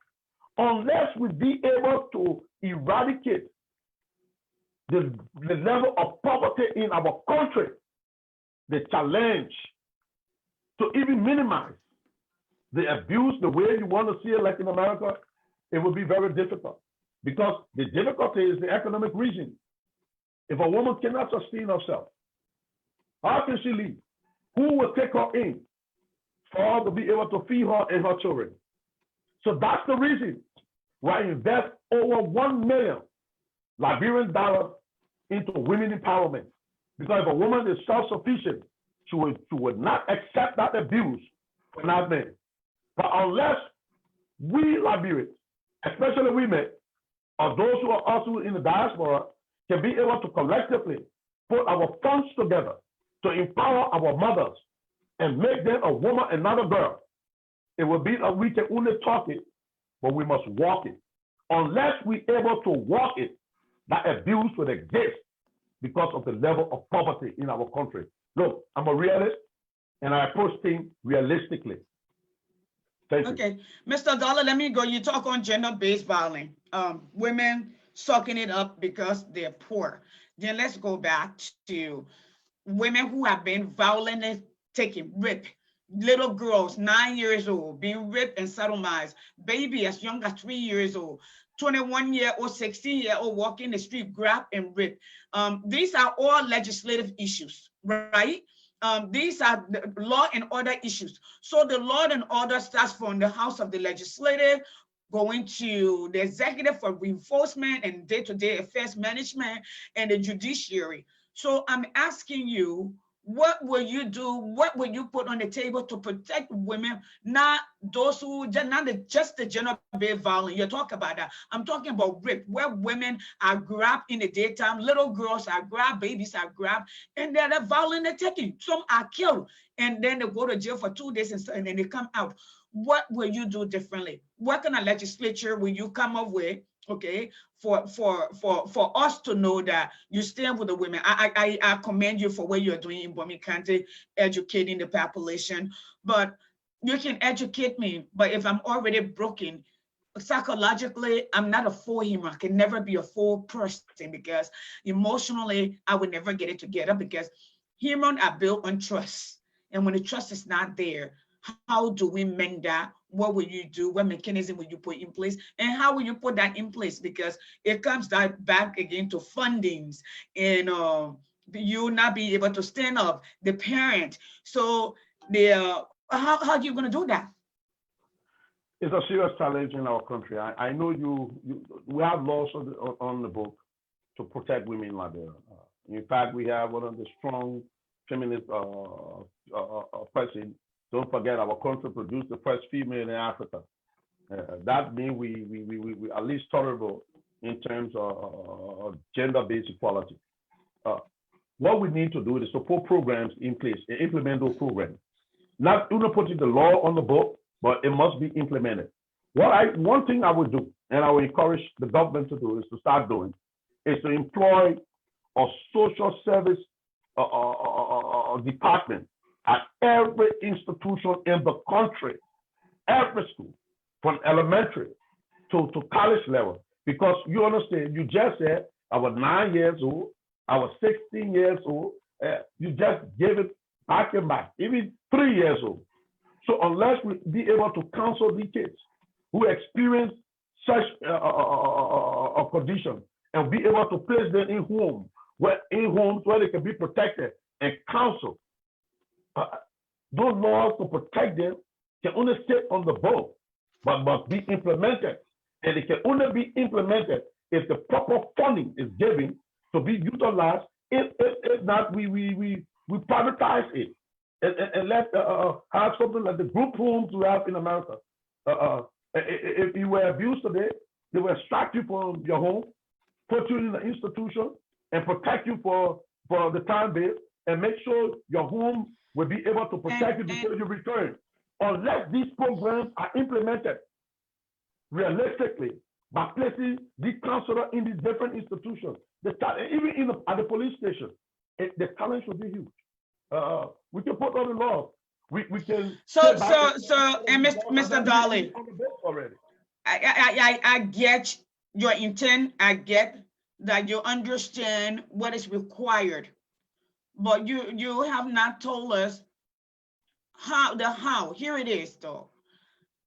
Unless we be able to eradicate the level of poverty in our country, the challenge to even minimize the abuse the way you want to see it, like in America, it will be very difficult because the difficulty is the economic reason. If a woman cannot sustain herself, how can she leave? Who will take her in for her to be able to feed her and her children? So that's the reason why I invest over $1 million Liberian dollars into women empowerment. Because if a woman is self-sufficient, she would not accept that abuse from that man. But unless we Liberians, especially women, or those who are also in the diaspora, can be able to collectively put our funds together to empower our mothers and make them a woman and not a girl, it will be that we can only talk it, but we must walk it. Unless we're able to walk it, that abuse will exist because of the level of poverty in our country. Look, I'm a realist, and I approach things realistically. Thank you. Okay, Mr. Dollar, let me go. You talk on gender-based violence. Women sucking it up because they're poor. Then let's go back to women who have been violently taken, raped. Little girls, 9 years old, being raped and sodomized. Baby as young as 3 years old. 21-year-old, 16-year-old walking the street, grabbed and raped. These are all legislative issues, right? These are the law and order issues. So the law and order starts from the House of the Legislative, going to the executive for enforcement and day-to-day affairs management, and the judiciary. So I'm asking you, what will you do? What will you put on the table to protect women, not those who, not just the gender-based violence? You talk about that. I'm talking about rape, where women are grabbed in the daytime, little girls are grabbed, babies are grabbed, and they're violently taken. Some are killed, and then they go to jail for 2 days, and then they come out. What will you do differently? What kind of legislature will you come up with, okay, for us to know that you stand with the women? I commend you for what you're doing in Bomi County, educating the population, but you can educate me, but if I'm already broken, psychologically, I'm not a full human. I can never be a full person because emotionally, I would never get it together because humans are built on trust. And when the trust is not there, how do we mend that? What will you do? What mechanism will you put in place? And how will you put that in place? Because it comes back again to fundings and you not be able to stand up, the parent. So how are you going to do that? It's a serious challenge in our country. I know we have laws on the book to protect women in Liberia. In fact, we have one of the strong feminist presidents. Don't forget, our country produced the first female in Africa. That means we at least tolerable in terms of gender-based equality. what we need to do is to put programs in place and implement those programs. Not only putting the law on the book, but it must be implemented. One thing I would do, and I will encourage the government to do, is to start doing, is to employ a social service department at every institution in the country, every school, from elementary to college level. Because you understand, you just said I was 9 years old, I was 16 years old, you just gave it back and back, even 3 years old. So unless we be able to counsel the kids who experience such a condition and be able to place them in homes where they can be protected and counseled, those laws to protect them can only sit on the book, but must be implemented. And it can only be implemented if the proper funding is given to be utilized. If not, we privatize it and let have something like the group homes we have in America. If you were abused today, they will extract you from your home, put you in the institution, and protect you for the time being, and make sure your home will be able to protect you before you return. Unless these programs are implemented realistically by placing the counselor in these different institutions, even at the police station, the challenge will be huge. We can put on the laws. We can. And Mr. Dorley, I get your intent. I get that you understand what is required, but you have not told us how. Here it is, though.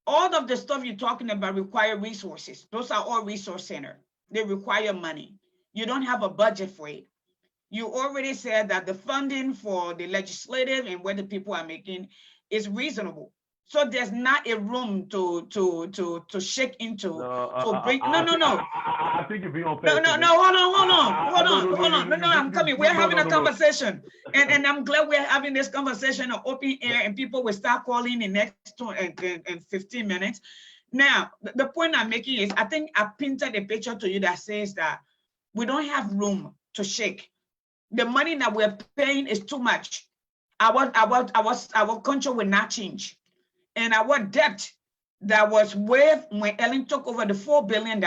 All of the stuff you're talking about require resources. Those are all resource center. They require money. You don't have a budget for it. You already said that the funding for the legislative and what the people are making is reasonable. So there's not a room to shake into. I think you're being unfair. Hold on. No, I'm coming. We're having a conversation, and I'm glad we're having this conversation on open air, and people will start calling in next 15 minutes. Now, the point I'm making is, I think I painted a picture to you that says that we don't have room to shake. The money that we're paying is too much. Our country will not change. And our debt that was waived when Ellen took over the $4 billion,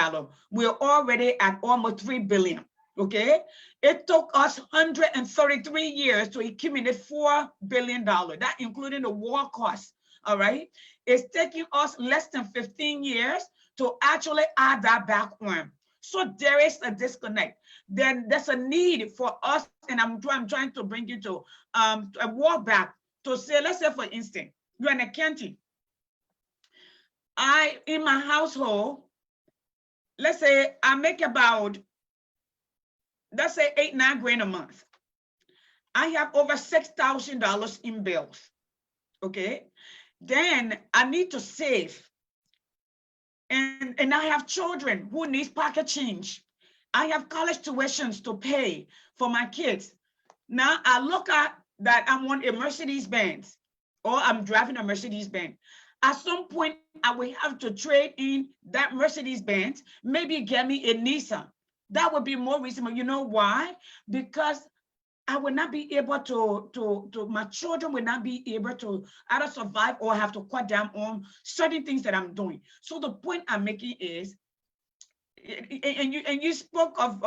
we're already at almost $3 billion, okay? It took us 133 years to accumulate $4 billion, that including the war costs, all right? It's taking us less than 15 years to actually add that back on. So there is a disconnect. Then there's a need for us, and I'm trying to bring you to a walk back to say, let's say for instance, you're in a county. In my household, let's say I make about, let's say $8-9 grand a month. I have over $6,000 in bills, okay? Then I need to save. And I have children who need pocket change. I have college tuitions to pay for my kids. Now I look at that I want a Mercedes-Benz, or I'm driving a Mercedes-Benz. At some point, I will have to trade in that Mercedes-Benz, maybe get me a Nissan. That would be more reasonable. You know why? Because I will not be able to my children will not be able to either survive or have to cut down on certain things that I'm doing. So the point I'm making is, and you spoke of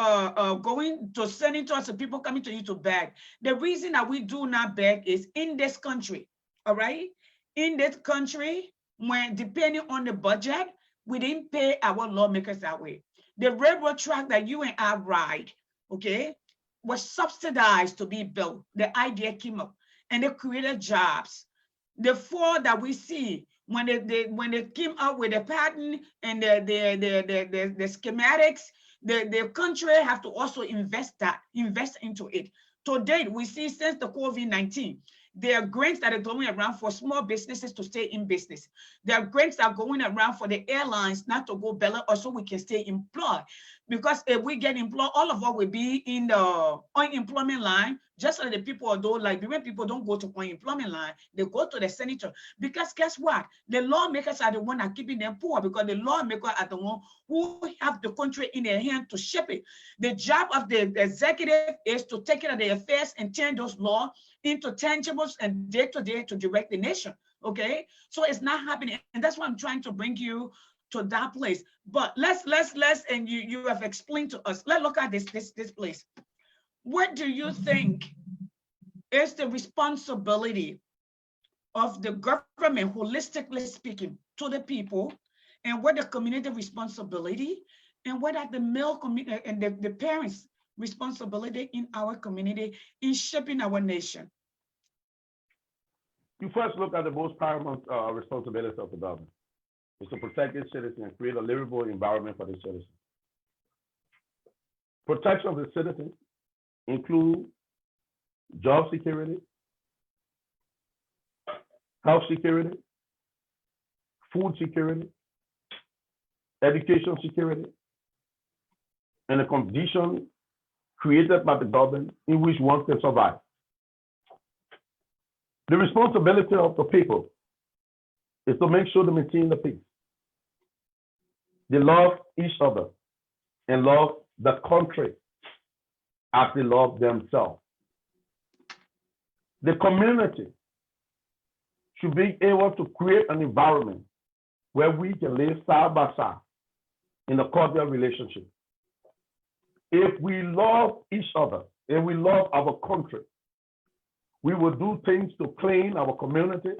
going to sending to us and people coming to you to beg. The reason that we do not beg is in this country, all right? In this country, when depending on the budget, we didn't pay our lawmakers that way. The railroad track that you and I ride, okay, was subsidized to be built. The idea came up and they created jobs. The fall that we see when they came up with the patent and the schematics, the country have to also invest into it. To date, we see since the COVID-19, There are grants that are going around for small businesses to stay in business. There are grants that are going around for the airlines not to go belly, or so we can stay employed. Because if we get employed, all of us will be in the unemployment line, just like the people, although like when people don't go to unemployment line, they go to the senator. Because guess what? The lawmakers are the one that are keeping them poor, because the lawmakers are the one who have the country in their hand to shape it. The job of the executive is to take care of the affairs and turn those laws into tangibles and day-to-day to direct the nation. Okay, so it's not happening, and that's why I'm trying to bring you to that place. But let's and you have explained to us. Let's look at this place. What do you think is the responsibility of the government, holistically speaking, to the people, and what the community responsibility, and what are the male community and the parents' responsibility in our community in shaping our nation? You first look at the most paramount responsibility of the government is to protect its citizens and create a livable environment for the citizens. Protection of the citizens include job security, health security, food security, education security, and the condition created by the government in which one can survive. The responsibility of the people is to make sure they maintain the peace. They love each other and love the country as they love themselves. The community should be able to create an environment where we can live side by side in a cordial relationship. If we love each other and we love our country, we will do things to clean our community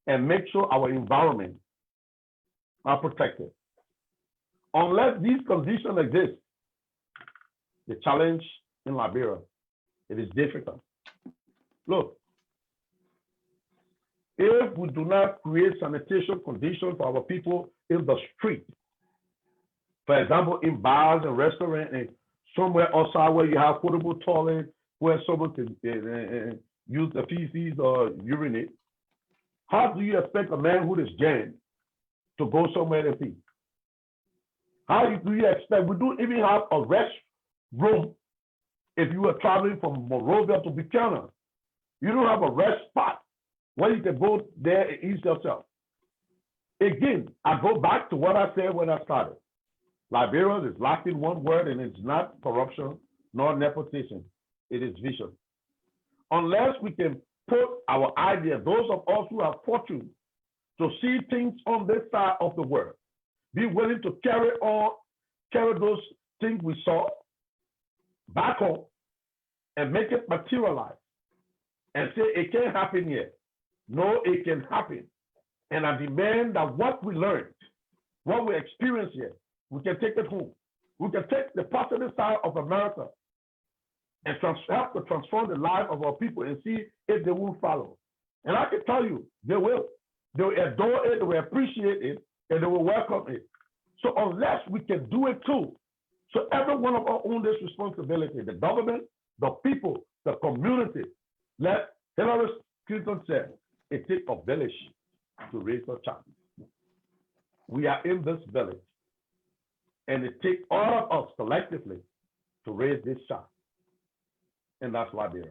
and make sure our environment are protected. Unless these conditions exist, the challenge in Liberia, it is difficult. Look, if we do not create sanitation conditions for our people in the street, for example, in bars and restaurants and somewhere outside where you have portable toilets, where someone can use the feces or urinate, how do you expect a man who is jammed to go somewhere to pee? How do you expect? We don't even have a rest room if you are traveling from Monrovia to Buchanan. You don't have a rest spot where you can go there and ease yourself. Again, I go back to what I said when I started. Liberia is lacking one word, and it's not corruption nor nepotism. It is vision. Unless we can put our ideas, those of us who have fortune to see things on this side of the world, be willing to carry those things we saw back home and make it materialize and say it can't happen yet. No, it can happen. And I demand that what we learned, what we experienced here, we can take it home. We can take the positive side of America and help to transform the life of our people and see if they will follow. And I can tell you, they will. They will adore it, they will appreciate it, and they will welcome it. So unless we can do it too, so every one of us own this responsibility, the government, the people, the community. Let Hillary Clinton said, it takes a village to raise a child. We are in this village, and it takes all of us collectively to raise this child. And that's Liberia.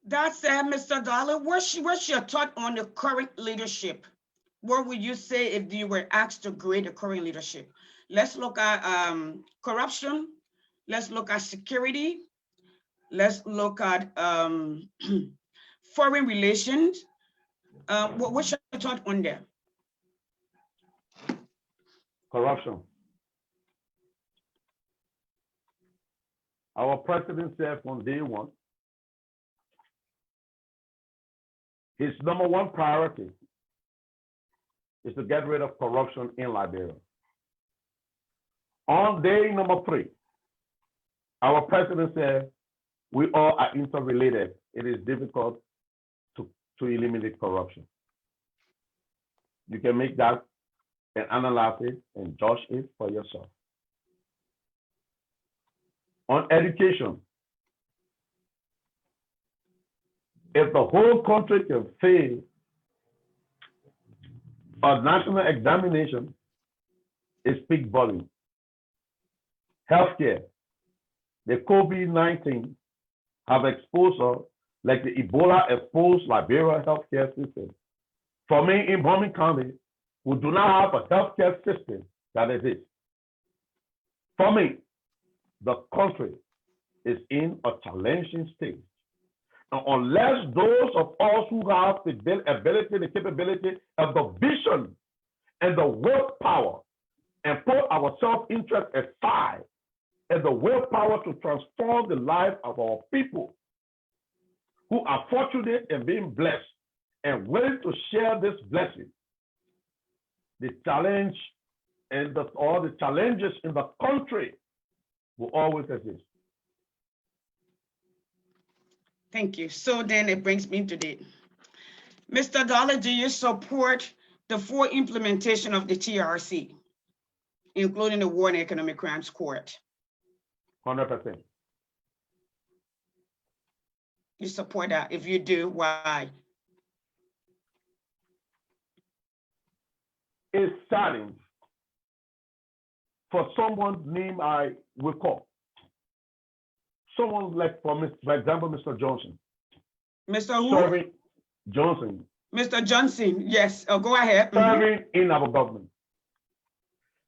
That's Mr. Dorley. What's your thought on the current leadership? What would you say if you were asked to grade the current leadership? Let's look at corruption. Let's look at security. Let's look at foreign relations. What's your thought on that? Corruption. Our president said from day one, his number one priority is to get rid of corruption in Liberia. On day number 3, our president said, we all are interrelated. It is difficult to eliminate corruption. You can make that and analyze it and judge it for yourself. On education, If the whole country can fail a national examination, it speaks volume. Healthcare, the COVID-19 have exposed us like the Ebola exposed Liberia healthcare system. For me, in Bomi County, we do not have a healthcare system that exists. For me, the country is in a challenging stage. And unless those of us who have the ability, the capability, and the vision, and the willpower, and put our self-interest aside, and the willpower to transform the life of our people who are fortunate in being blessed and willing to share this blessing, the challenge and all the challenges in the country will always exist. Thank you. So then it brings me to the, Mr. Dorley, do you support the full implementation of the TRC, including the War and Economic Crimes Court? 100%. You support that? If you do, why? It's challenge for someone named I will call. Someone like, for example, Mr. Johnson. Mr. Who? Serving Johnson. Mr. Johnson, yes. Oh, go ahead. Serving in our government.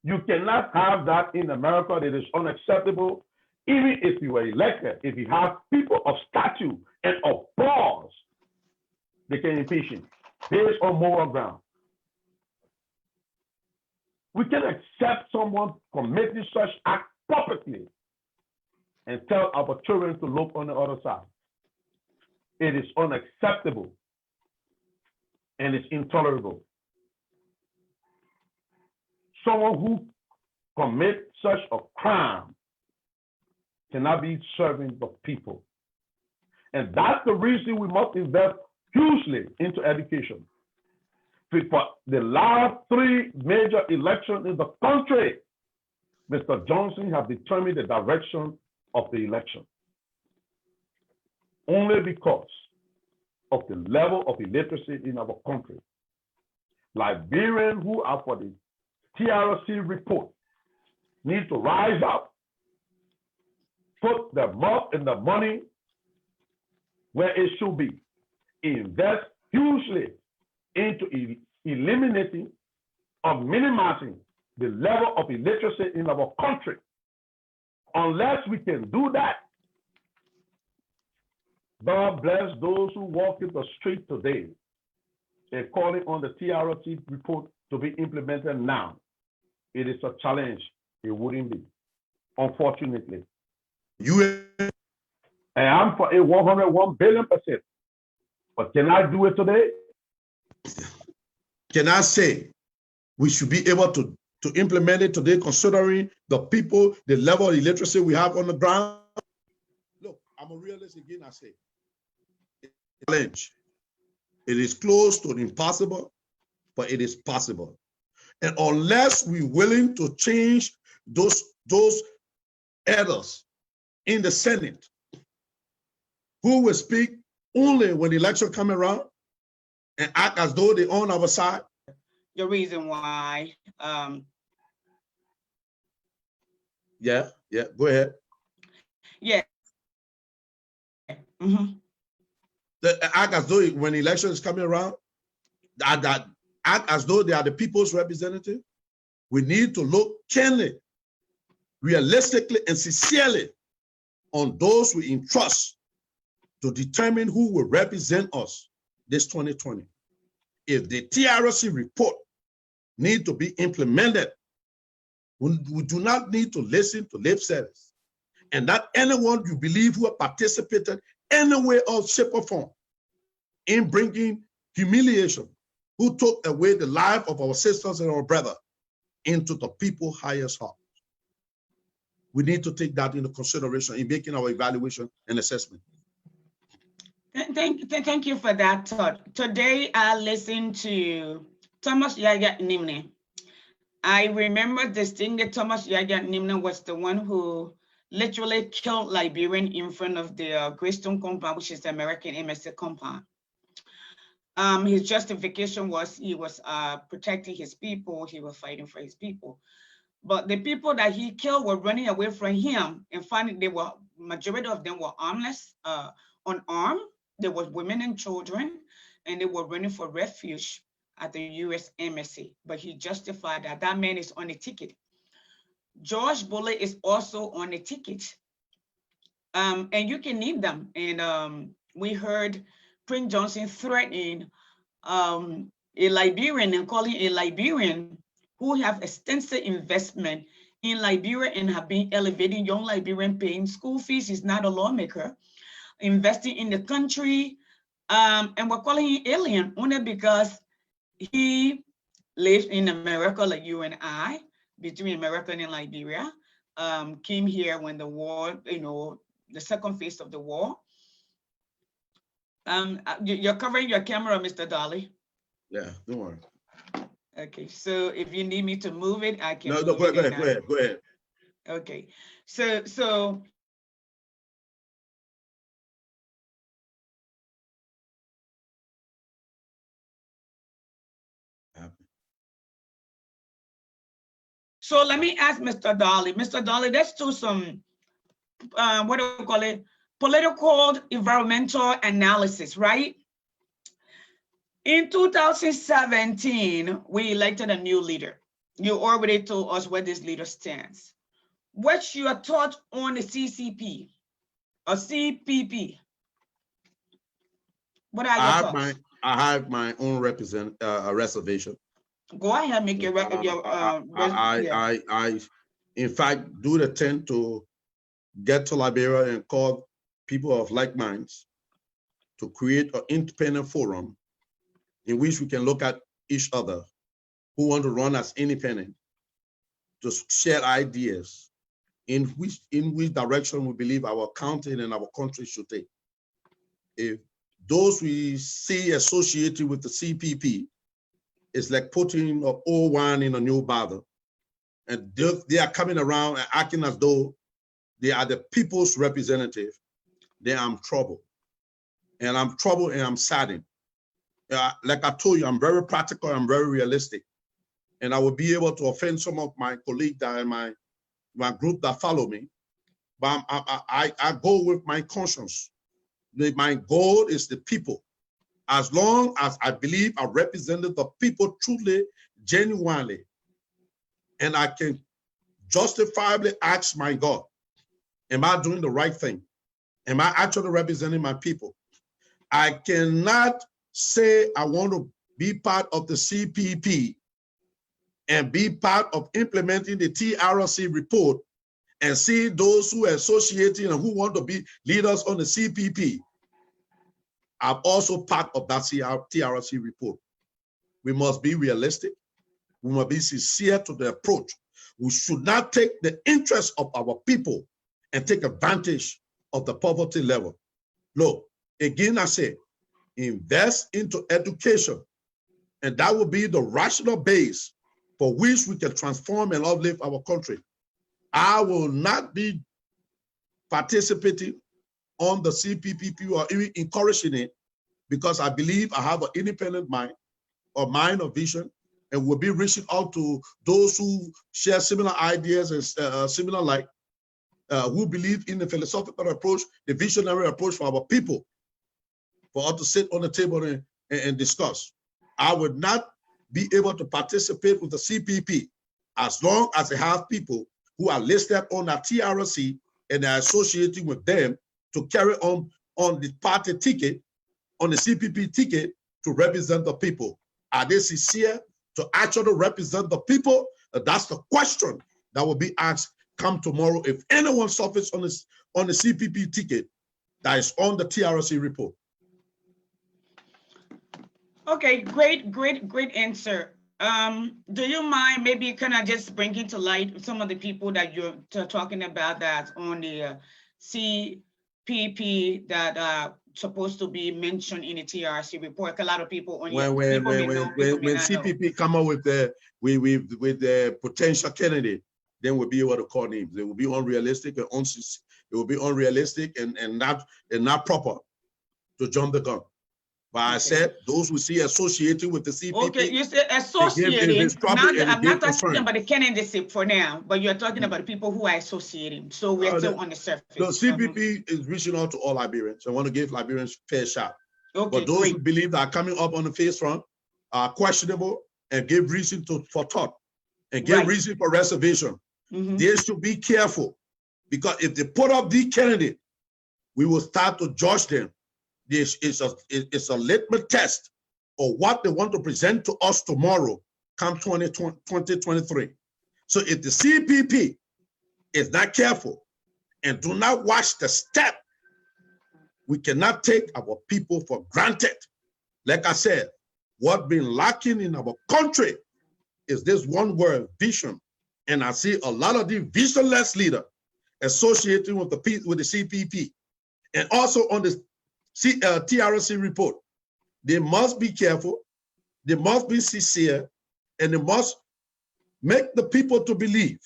You cannot have that in America. It is unacceptable. Even if you were elected, if you have people of stature and of pause, they can impeach him based on moral ground. We can accept someone committing such act publicly and tell our children to look on the other side. It is unacceptable and it's intolerable. Someone who commits such a crime cannot be serving the people. And that's the reason we must invest hugely into education. For the last 3 major elections in the country, Mr. Johnson has determined the direction of the election. Only because of the level of illiteracy in our country. Liberians who are for the TRC report need to rise up, put their mouth and the money where it should be, invest hugely into eliminating or minimizing the level of illiteracy in our country. Unless we can do that, God bless those who walk in the street today and calling on the TRC report to be implemented now. It is a challenge. It wouldn't be, unfortunately. And I'm for a 101 billion %. But can I do it today? Can I say we should be able to implement it today, considering the people, the level of illiteracy we have on the ground? Look, I'm a realist again, I say. It's a challenge. It is close to impossible, but it is possible. And unless we're willing to change those elders in the Senate, who will speak only when the election come around and act as though they own our side. The reason why. Yeah, go ahead. Yeah. The act as though when the election is coming around, that act as though they are the people's representative. We need to look keenly, realistically, and sincerely on those we entrust to determine who will represent us this 2020. If the TRC report need to be implemented, we do not need to listen to lip service. And that anyone you believe who have participated any way or shape or form in bringing humiliation, who took away the life of our sisters and our brother into the people's highest heart. We need to take that into consideration in making our evaluation and assessment. Thank you for that thought. Today, I listened to Thomas Yaya Nimne. I remember distinctly Thomas Yaya Nimne was the one who literally killed Liberian in front of the Greystone compound, which is the American embassy compound. His justification was he was protecting his people, he was fighting for his people. But the people that he killed were running away from him, and finally majority of them were armless, unarmed. There was women and children, and they were running for refuge at the US embassy. But he justified that man is on a ticket. George Bulley is also on a ticket. And you can name them. And we heard Prince Johnson threatening a Liberian and calling a Liberian who have extensive investment in Liberia and have been elevating young Liberian paying school fees. He's not a lawmaker, investing in the country. And we're calling him alien only because he lives in America like you and I, between America and Liberia, came here when the war, the second phase of the war. You're covering your camera, Mr. Dorley. Yeah, don't worry. Okay, so if you need me to move it, I can. No, go ahead. Okay, so let me ask Mr. Dorley. Mr. Dorley, let's do some, what do we call it? Political environmental analysis, right? In 2017, we elected a new leader. You already told us where this leader stands. What's your thought on the CCP or CPP? What are your thoughts? I have my own reservation. Go ahead, make your I in fact do the tend to get to Liberia and call people of like minds to create an independent forum in which we can look at each other who want to run as independent, to share ideas in which direction we believe our county and our country should take. If those we see associated with the CPP, it's like putting an old wine in a new bottle, and they are coming around and acting as though they are the people's representative. Then I'm troubled, and I'm saddened. Like I told you, I'm very practical, I'm very realistic, and I will be able to offend some of my colleagues that in my group that follow me, but I go with my conscience. My goal is the people. As long as I believe I represented the people truly, genuinely, and I can justifiably ask my God, am I doing the right thing? Am I actually representing my people? I cannot say I want to be part of the CPP and be part of implementing the TRC report and see those who are associating and who want to be leaders on the CPP. I'm also part of that TRC report. We must be realistic. We must be sincere to the approach. We should not take the interest of our people and take advantage of the poverty level. Look, again, I say, invest into education, and that will be the rational base for which we can transform and uplift our country. I will not be participating on the CPP or even encouraging it, because I believe I have an independent mind or mind of vision, and will be reaching out to those who share similar ideas and similar who believe in the philosophical approach, the visionary approach for our people, for us to sit on the table and discuss. I would not be able to participate with the CPP as long as they have people who are listed on the TRC and are associating with them to carry on the party ticket, on the CPP ticket, to represent the people. Are they sincere to actually represent the people? That's the question that will be asked come tomorrow if anyone suffers on the CPP ticket that is on the TRC report. Okay, great answer. Do you mind maybe kind of just bringing to light some of the people that you're talking about that's on the CPP that are supposed to be mentioned in the TRC report? A lot of people on when CPP come up with the potential candidate, then we'll be able to call names. They will be unrealistic and it will be unrealistic and not proper to jump the gun. But I said those we see associated with the CPP. Okay, you said associating. I'm not talking about the candidacy for now, but you're talking about the people who are associating. So we're still on the surface. The CPP is reaching out to all Liberians. I want to give Liberians fair shot. Okay, but those who believe that are coming up on the face front are questionable and give reason for thought and give reason for reservation. They should be careful, because if they put up the candidate, we will start to judge them. It's a litmus test of what they want to present to us tomorrow, come 2023. So if the CPP is not careful and do not watch the step, we cannot take our people for granted. Like I said, what's been lacking in our country is this one word, vision. And I see a lot of the visionless leaders associated with the CPP. And also on the TRC report, they must be careful, they must be sincere, and they must make the people to believe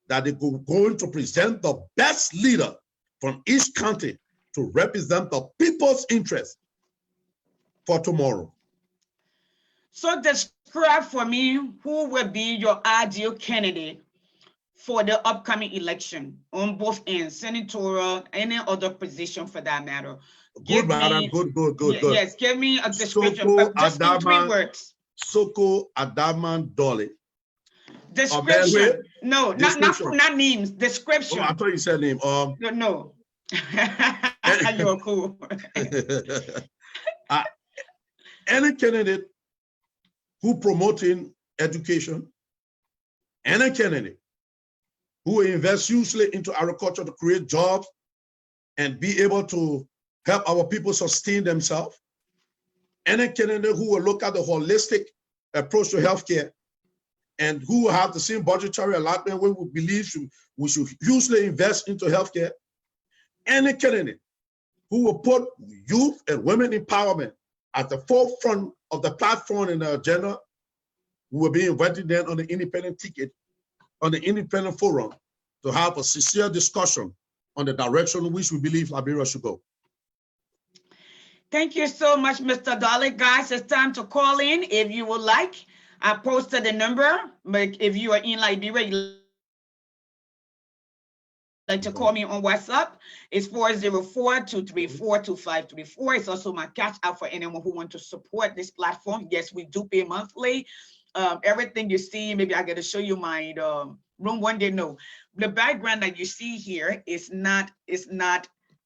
that they're going to present the best leader from each country to represent the people's interest for tomorrow. So describe for me who will be your ideal candidate for the upcoming election on both ends, senatorial, any other position for that matter. Good, madam. Good. Yes, give me a description. Soko, just in 3 words. Soko, Adaman, Dorley. Description. No, not names. Description. Oh, I thought you said name. No. You're cool. Any candidate who promoting education, any candidate who will invest hugely into agriculture to create jobs and be able to help our people sustain themselves, any candidate who will look at the holistic approach to healthcare and who will have the same budgetary allotment where we believe we should hugely invest into healthcare, any candidate who will put youth and women empowerment at the forefront of the platform and the agenda, we will be inviting them on the independent ticket, on the independent forum, to have a sincere discussion on the direction in which we believe Liberia should go. Thank you so much, Mr. Dorley. Guys, it's time to call in if you would like. I posted the number, but if you are in Liberia, you like to call me on WhatsApp, it's 404-234-2534. It's also my cash out for anyone who wants to support this platform. Yes, we do pay monthly. Everything you see, maybe I got to show you my room one day. No, the background that you see here is not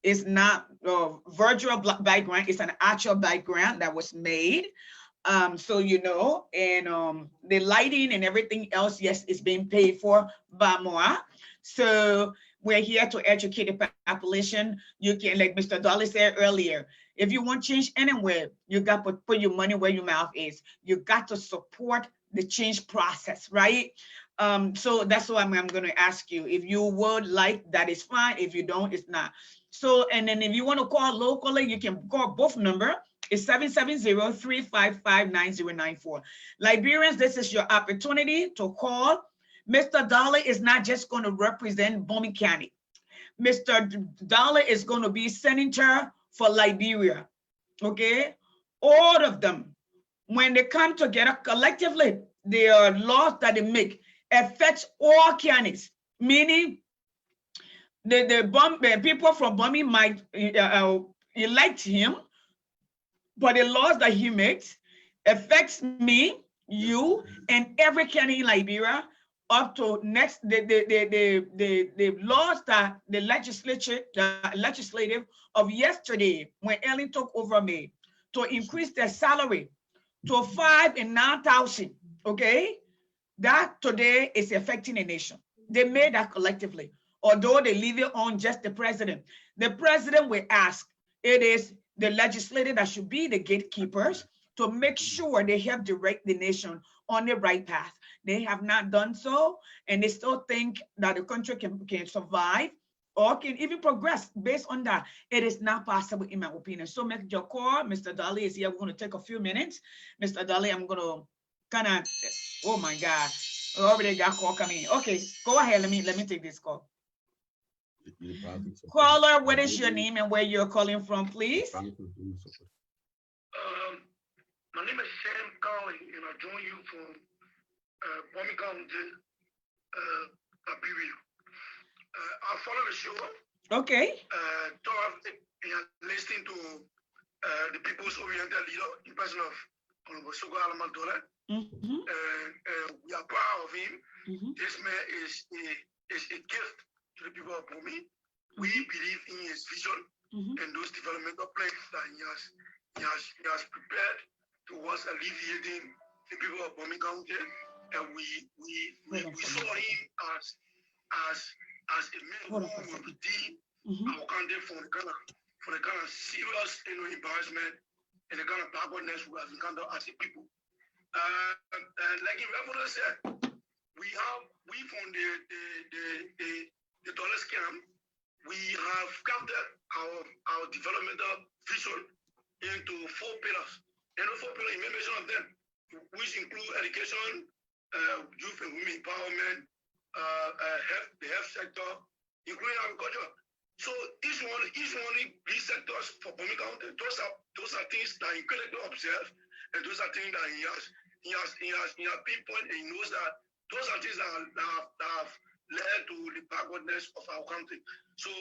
virtual background. It's an actual background that was made. So you know, and the lighting and everything else, yes, is being paid for by moi. So we're here to educate the population. You can, like Mr. Dorley said earlier, if you want change anywhere, you got to put your money where your mouth is. You got to support the change process, right? So that's why I'm going to ask you. If you would like, that is fine. If you don't, it's not. So, and then if you want to call locally, you can call both number. It's 770-355-9094. Liberians, this is your opportunity to call. Mr. Dorley is not just going to represent Bomi County. Mr. Dorley is going to be senator for Liberia, okay? All of them, when they come together collectively, their laws that they make affects all counties, meaning the people from Bomi might elect him, but the laws that he makes affects me, you, and every county in Liberia, up to next the laws that the legislative of yesterday when Ellen took over me to increase their salary to 5,000 and 9,000. Okay, that today is affecting the nation. They made that collectively, although they leave it on just the president. The president will ask. It is the legislature that should be the gatekeepers to make sure they have direct the nation on the right path. They have not done so, and they still think that the country can survive or can even progress based on that. It is not possible, in my opinion. So make your call. Mr. Dorley is here. We're going to take a few minutes. Mr. Dorley, I'm going to kind of, oh my God, we already got call coming in. Okay, go ahead. Let me take this call. Caller, what is your name and where you're calling from, please? My name is Sam Colley, and I join you from Bomi County, Liberia. I follow the show. Okay. Listening to the People's Oriented Leader in person of Honorable Soko. We are proud of him. This man is a gift to the people of Bomi. We believe in his vision and those developmental plans that he has prepared towards alleviating the people of Bomi County, and we saw him as a man who will redeem our country from the kind of serious embarrassment and the kind of backwardness we have encountered as a people. Like in Reverend said, we from the Dorley scam, we have counted our developmental vision into 4 pillars. And those 4 pillars, you may mention of them, which include education, youth and women empowerment, the health sector, including agriculture. So each one of these sectors for Bomi County, those are things that he critically observed, and those are things that he has pinpointed, and he knows that those are things that have led to the backwardness of our country. So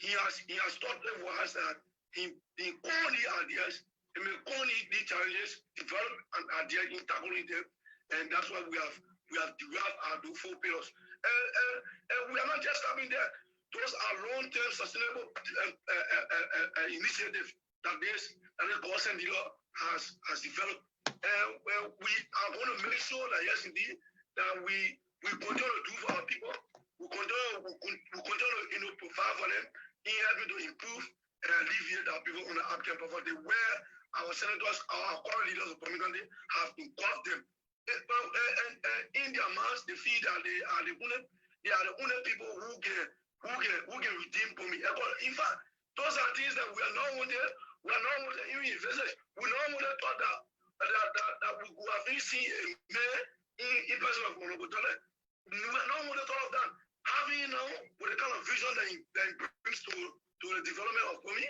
he has taught for us that he only ideas, and only the challenges, develop an idea in tackling them, and that's why we have derived our 4 pillars. And we are not just stopping there. Those are long-term sustainable initiatives that this government dealer has developed. And we are going to make sure that yes, indeed, that we continue to do for our people. We continue to provide for them in helping to improve and alleviate our people on the abject poverty, where our senators, our current leaders of Bomi County have involved them. In their minds, they feel that they are the only people who can redeem Bomi. In fact, those are things that we are not wanted. We are not wanted even investors. We are not wanted thought that we could have seen a man in person of Honorable Dorley. We are not wanted thought of that. Having now with the kind of vision that he brings to the development of Bomi.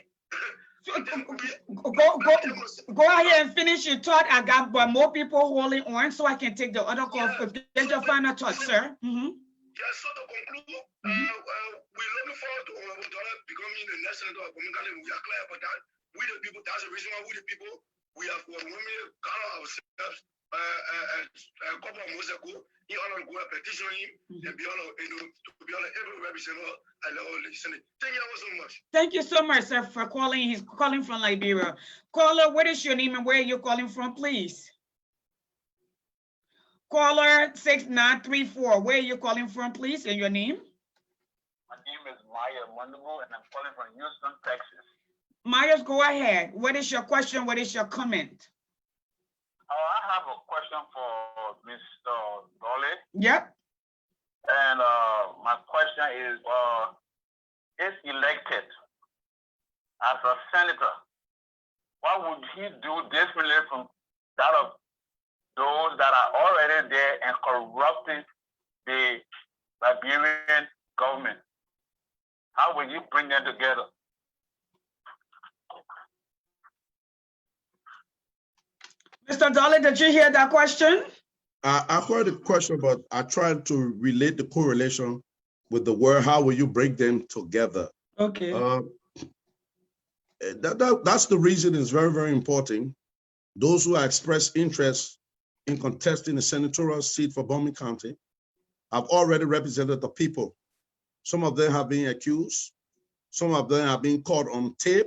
Go ahead and finish your thought. I got more people holding on, so I can take the other call. Get your final thought, sir. Yes, so to conclude, we're looking forward to Honorable Dorley becoming the next senator of Bomi County. We are clear about that. We the people, that's the reason why we the people, we have called ourselves a couple of months ago, in order to go and petition him and be able to represent the Senate. Thank you so much. Thank you so much, sir, for calling. He's calling from Liberia. Caller, what is your name and where are you calling from, please? Caller 6934, where are you calling from, please, and your name? My name is Maya Wonderful, and I'm calling from Houston, Texas. Myers, go ahead. What is your question? What is your comment? I have a question for Mr. Dorley. Yep. And my question is, if elected as a senator, what would he do differently from that of those that are already there and corrupting the Liberian government? How will you bring them together? Mr. Dorley, did you hear that question? I heard the question, but I tried to relate the correlation with the word, how will you bring them together? Okay. That's the reason it's very, very important. Those who express interest in contesting the senatorial seat for Bomi County have already represented the people. Some of them have been accused. Some of them have been caught on tape,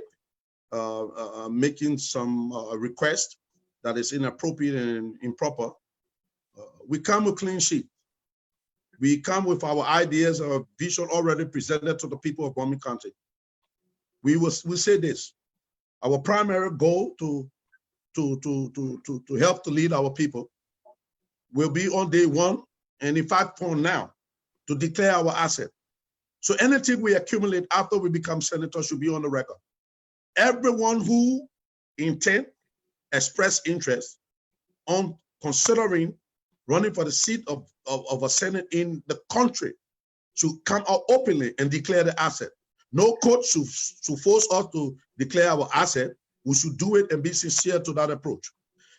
making some request that is inappropriate and improper. We come with clean sheet. We come with our ideas, our vision already presented to the people of Bomi County. We say this: our primary goal to help to lead our people will be on day one, and in fact from now, to declare our asset. So anything we accumulate after we become senators should be on the record. Everyone who intend, express interest on considering running for the seat of a Senate in the country should come out openly and declare the asset. No court should force us to declare our asset. We should do it and be sincere to that approach.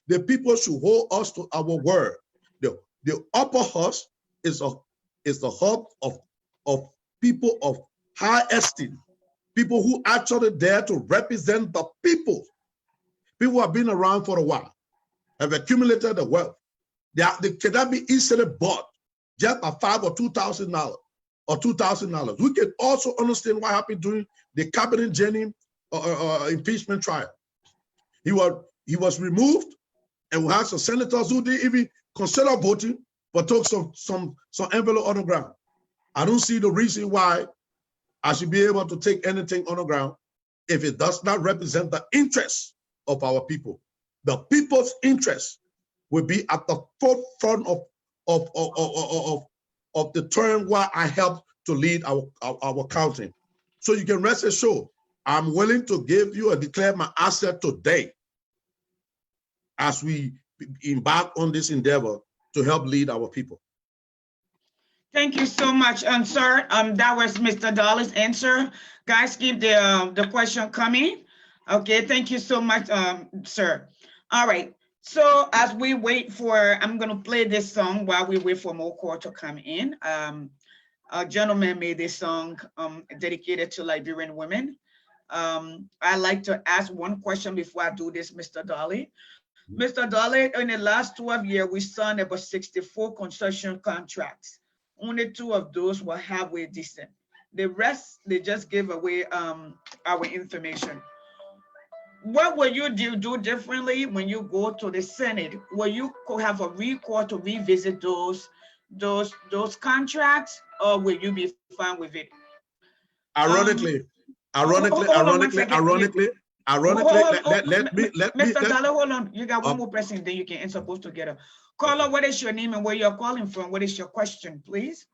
The people should hold us to our word. The upper house is the hub of people of high esteem, people who actually dare to represent the people. People who have been around for a while, have accumulated the wealth. They cannot be easily bought just by $5,000 or $2,000 or $2,000. We can also understand what happened during the cabinet Jenny impeachment trial. He was removed, and we had some senators who didn't even consider voting, but took some envelope on the ground. I don't see the reason why I should be able to take anything on the ground if it does not represent the interests of our people. The people's interest will be at the forefront of the term where I help to lead our county. So you can rest assured, I'm willing to give you and declare my asset today as we embark on this endeavor to help lead our people. Thank you so much, sir. That was Mr. Dorley's answer. Guys, keep the question coming. Okay, thank you so much, sir. All right. So as we wait for, I'm going to play this song while we wait for more call to come in. A gentleman made this song dedicated to Liberian women. I like to ask one question before I do this, Mr. Dorley. Mr. Dorley, in the last 12 years, we signed about 64 construction contracts. Only 2 of those were halfway decent. The rest, they just gave away our information. What will you do differently when you go to the Senate? Will you have a recall to revisit those contracts, or will you be fine with it? Ironically, let me. Mr. Dollar, hold on. You got one more person, then you can answer both together. Caller, what is your name and where you're calling from? What is your question, please?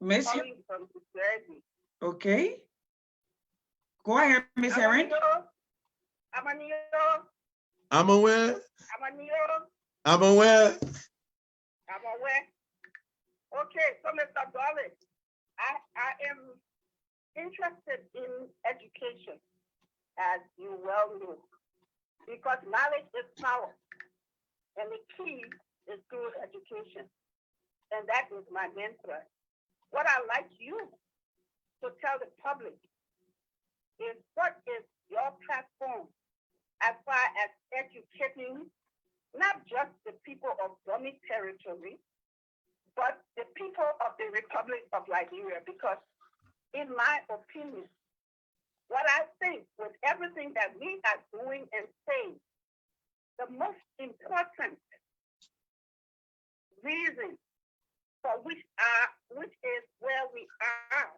Miss, okay. Go ahead, Miss Herring. I'm aware. I'm aware. Okay, so Mr. Dorley, I am interested in education, as you well know, because knowledge is power, and the key is through education, and that is my mantra. What I'd like you to tell the public is what is your platform as far as educating not just the people of Bomi territory, but the people of the Republic of Liberia, because in my opinion, what I think with everything that we are doing and saying, the most important reason for which is where we are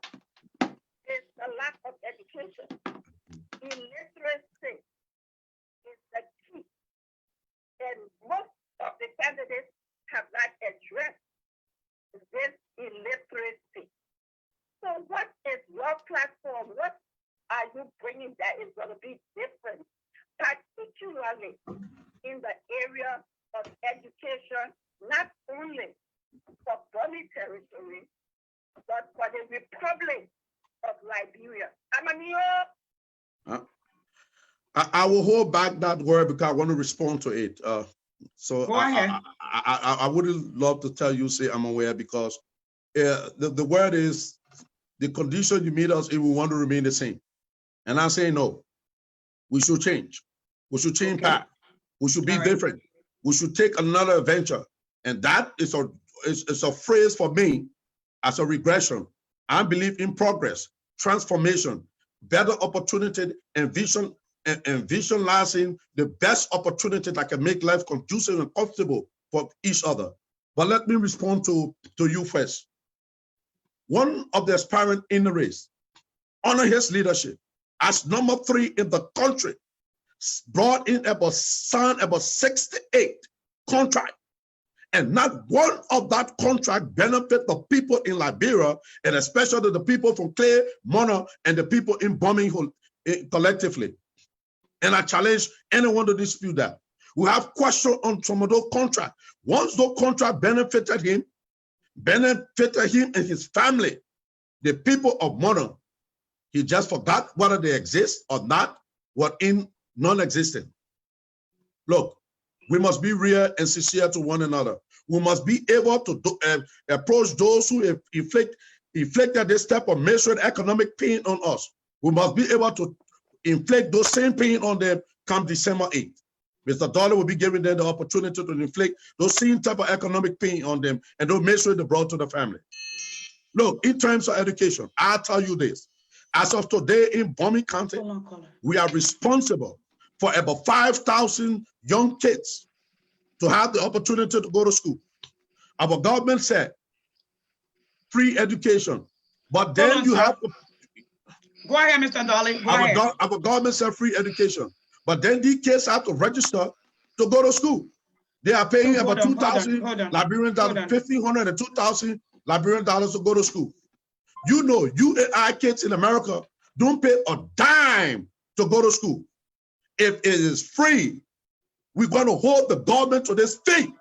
is the lack of education. Illiteracy is the key, and most of the candidates have not addressed this illiteracy. So what is your platform? What are you bringing that is going to be different, particularly in the area of education, not only for Bomi territory, but for the Republic of Liberia? I will hold back that word because I want to respond to it. So Go ahead. I would love to tell you, say I'm aware, because the word is the condition you meet us if we want to remain the same. And I say no, we should change. We should change path. We should be different. We should take another adventure. And that is a phrase for me as a regression. I believe in progress, transformation, better opportunity, and vision, and visualizing the best opportunity that can make life conducive and comfortable for each other. But let me respond to you first. One of the aspirants in the race, honor his leadership as number 3 in the country, brought in signed about 68 contracts And not one of that contract benefit the people in Liberia, and especially the people from Clay, Mona, and the people in Bomi collectively. And I challenge anyone to dispute that. We have questions on some of those contracts. Once those contract benefited him and his family, the people of Mona, he just forgot whether they exist or not, were in non-existent. Look, we must be real and sincere to one another. We must be able to approach those who inflicted this type of measured economic pain on us. We must be able to inflict those same pain on them come December 8th. Mr. Dorley will be giving them the opportunity to inflict those same type of economic pain on them and those measures they brought to the family. Look, in terms of education, I'll tell you this. As of today in Bomi County, we are responsible for about 5,000 young kids to have the opportunity to go to school. Our government said free education, but then you have to. Go ahead, Mr. Dorley. Our government said free education, but then these kids have to register to go to school. They are paying about 2,000 Liberian dollars, 1,500 and 2,000 Liberian dollars to go to school. You know, you and I kids in America don't pay a dime to go to school. If it is free, we're going to hold the government to this thing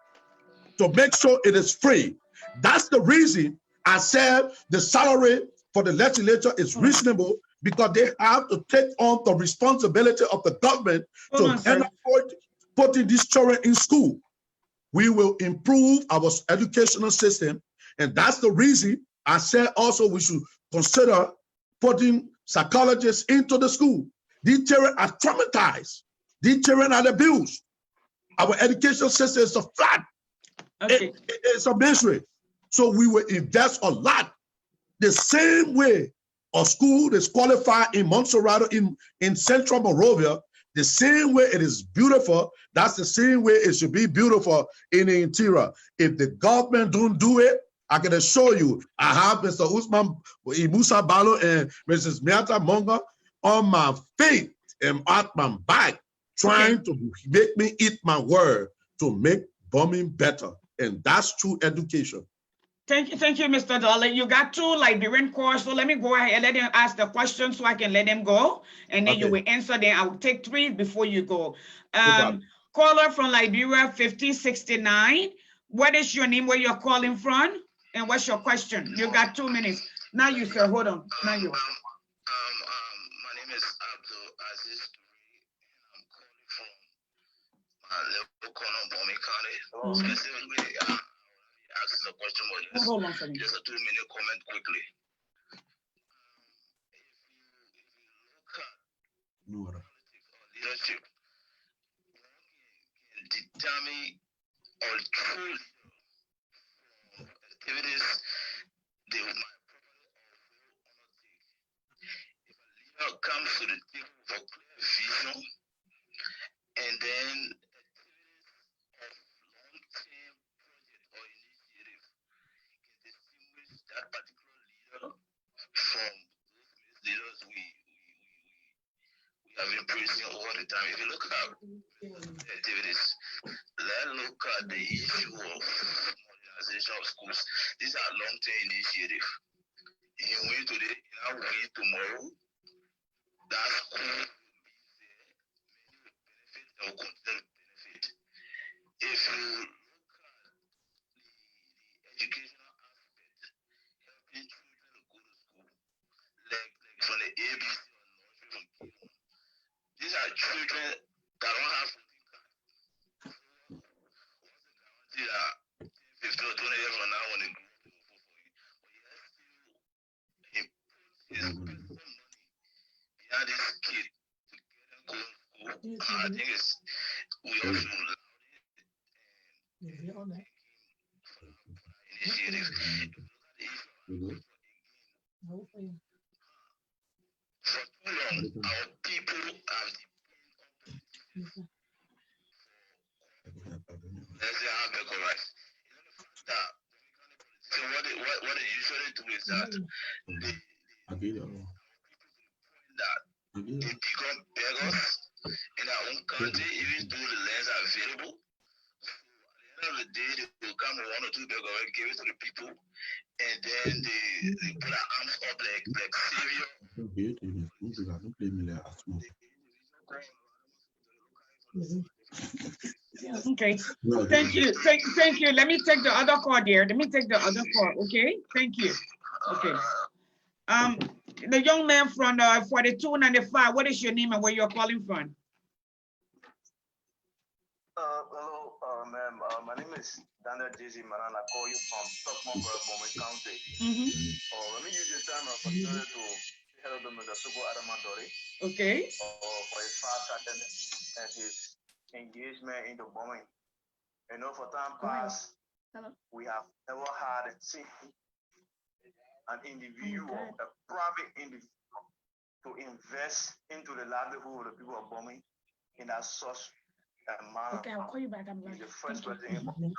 to make sure it is free. That's the reason I said the salary for the legislature is reasonable, because they have to take on the responsibility of the government to afford putting these children in school. We will improve our educational system, and that's the reason I said also we should consider putting psychologists into the school. These children are traumatized. These children are abused. Our education system is a flat. It's a misery. So we will invest a lot. The same way a school is qualified in Montserrat in central Monrovia, the same way it is beautiful, that's the same way it should be beautiful in the interior. If the government don't do it, I can assure you, I have Mr. Usman Musa Balo and Mrs. Miata Monga on my feet and at my back, trying to make me eat my word to make Bomi better. And that's true education. Thank you, Mr. Dorley. You got two Liberian calls, so let me go ahead and let them ask the question so I can let them go, and then you will answer them. I will take three before you go. Caller from Liberia, 5069. What is your name, where you're calling from, and what's your question? You got 2 minutes. Now you, sir, hold on. Now you. My name is Abdul Aziz. I'm calling from Lebanon, Bomi County. Specifically, ask the question, but just a 2-minute comment quickly. If you look at leadership, can determine or truly activities they might if a leader comes to the table with a clear vision, and then that particular leader from those leaders we have been praising all the time. If you look at activities, let's look at the issue of modernization of schools. These are long-term initiatives. You win today, you now win tomorrow. That school will be there, many will benefit and will continue to benefit. If you look at the educational helping children to go to school, like from the ABC or nursery from K1. These are children that don't have something card. What's the guarantee that 10, 15 or 20 years from now when they grow up, they will vote for you? But he has still put his some money behind this kid to get them go to school. I think we all should allow it and initiative. For too long, our people have let's say Albeco rights. So what they usually do is that they become beggars in their own country, even though the lands are available. So at the end of the day, they will come with 1 or 2 bags of it, give it to the people, and then they put our arms up like savior. Don't play me like that. Okay. Thank you. Thank you. Let me take the other call there. Let me take the other call. Okay. Thank you. Okay. The young man from 4295. What is your name and where you're calling from? Hello, ma'am. My name is Daniel Jay-Z Manan. I call you from Soko, Bomi County. Let me use this time opportunity to help them with the Soko Dorley. Okay. For his fast attendance and his engagement into bombing. You know, for time past, we have never had seen an individual, a private individual, to invest into the livelihood of the people of Bomi in that such a manner. Okay, I'll call you back. He's the first person in Bomi,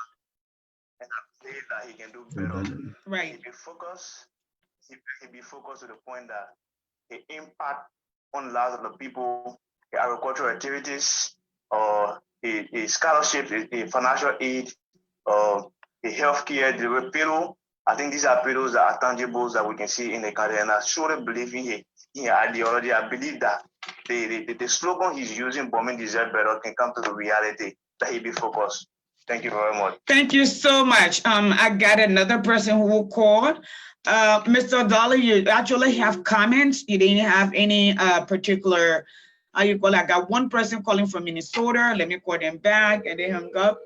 and I believe that he can do better. Right. He be focused to the point that the impact on the lives of the people, the agricultural activities, or the scholarships, the financial aid, or the healthcare, the payroll. I think these are payrolls that are tangibles that we can see in the country, and I truly believe in his ideology. I believe that the slogan he's using, "Bombing deserve better," can come to the reality that he be focused. Thank you very much. Thank you so much. I got another person who will call. Mr. Dorley, you actually have comments. You didn't have any particular, I got one person calling from Minnesota. Let me call them back, and they hung up.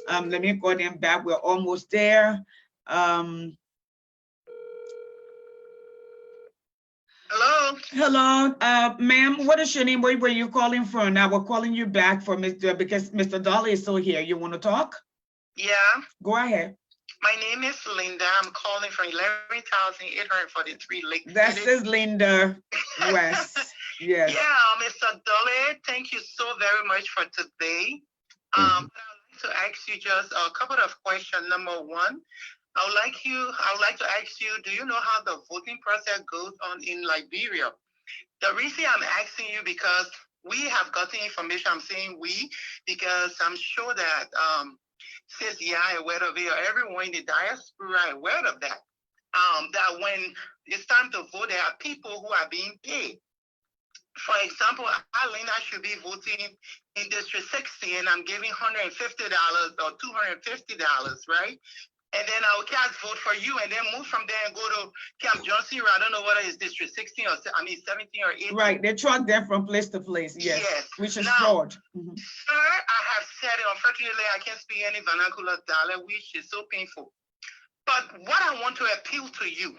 Let me call them back. We're almost there. Hello. Hello, ma'am. What is your name? Where you calling from? Now we're calling you back for because Mr. Dorley is still here. You want to talk? Yeah. Go ahead. My name is Linda. I'm calling from 11,843 Lake City. This is Linda West. Yes. Yeah, Mr. Dorley, thank you so very much for today. I'd like to ask you just a couple of questions. Number one, I would like to ask you, do you know how the voting process goes on in Liberia? The reason I'm asking you because we have gotten information. I'm saying we because I'm sure that since I'm aware of it, or everyone in the diaspora are aware of that. That when it's time to vote, there are people who are being paid. For example, Alina should be voting in District 60, and I'm giving $150 or $250, right? And then our cats vote for you, and then move from there and go to Camp Johnson. I don't know whether it's District 16 or 17 or 18. Right, they truck them from place to place. Yes, which is fraud. Sir, I have said it. Unfortunately, I can't speak any vernacular dialect, which is so painful. But what I want to appeal to you,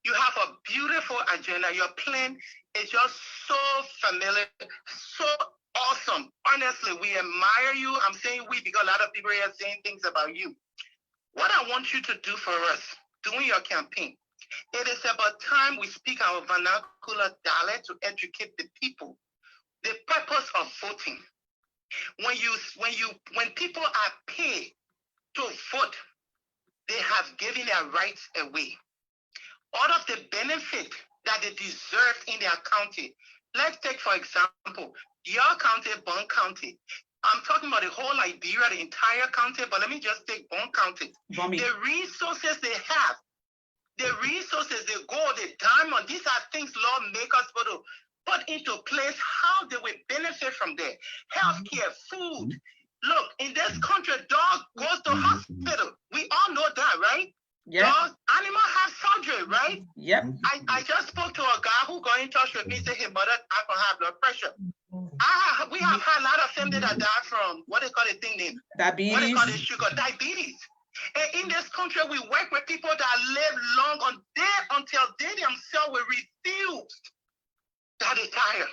you have a beautiful agenda. Your plan is just so familiar, so awesome. Honestly, we admire you. I'm saying we because a lot of people are saying things about you. What I want you to do for us during your campaign, it is about time we speak our vernacular dialect to educate the people. The purpose of voting. When people are paid to vote, they have given their rights away. All of the benefit that they deserve in their county. Let's take, for example, your county, Bon County. I'm talking about the whole Liberia, the entire county, but let me just take Bon County. Bomi. The resources they have, the resources, the gold, the diamond, these are things lawmakers put into place, how they will benefit from there. Healthcare, food. Look, in this country, dog goes to hospital. We all know that, right? Yeah. Dog, animal have surgery, right? Yep. I just spoke to a guy who got in touch with me, said his mother died from high blood pressure. We have had a lot of family that died from what they call the thing name. Diabetes. What they call it sugar, diabetes. And in this country, we work with people that live long until they themselves will refuse that they tired.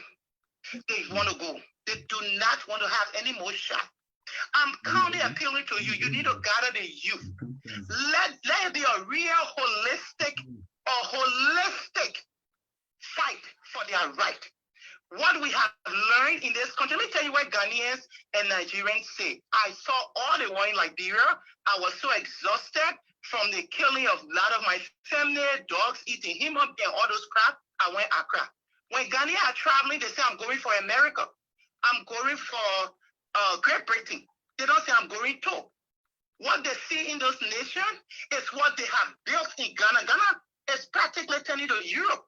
They want to go. They do not want to have any more shot. I'm kindly appealing to you. You need to gather the youth. Let it be a real holistic fight for their right. What we have learned in this country, let me tell you what Ghanaians and Nigerians say. I saw all the war in Liberia. I was so exhausted from the killing of a lot of my family, dogs eating him up and all those crap. I went Accra. When Ghanaians are traveling, they say, I'm going for America. I'm going for Great Britain. They don't say I'm going to. What they see in those nations is what they have built in Ghana. Ghana is practically turning to Europe.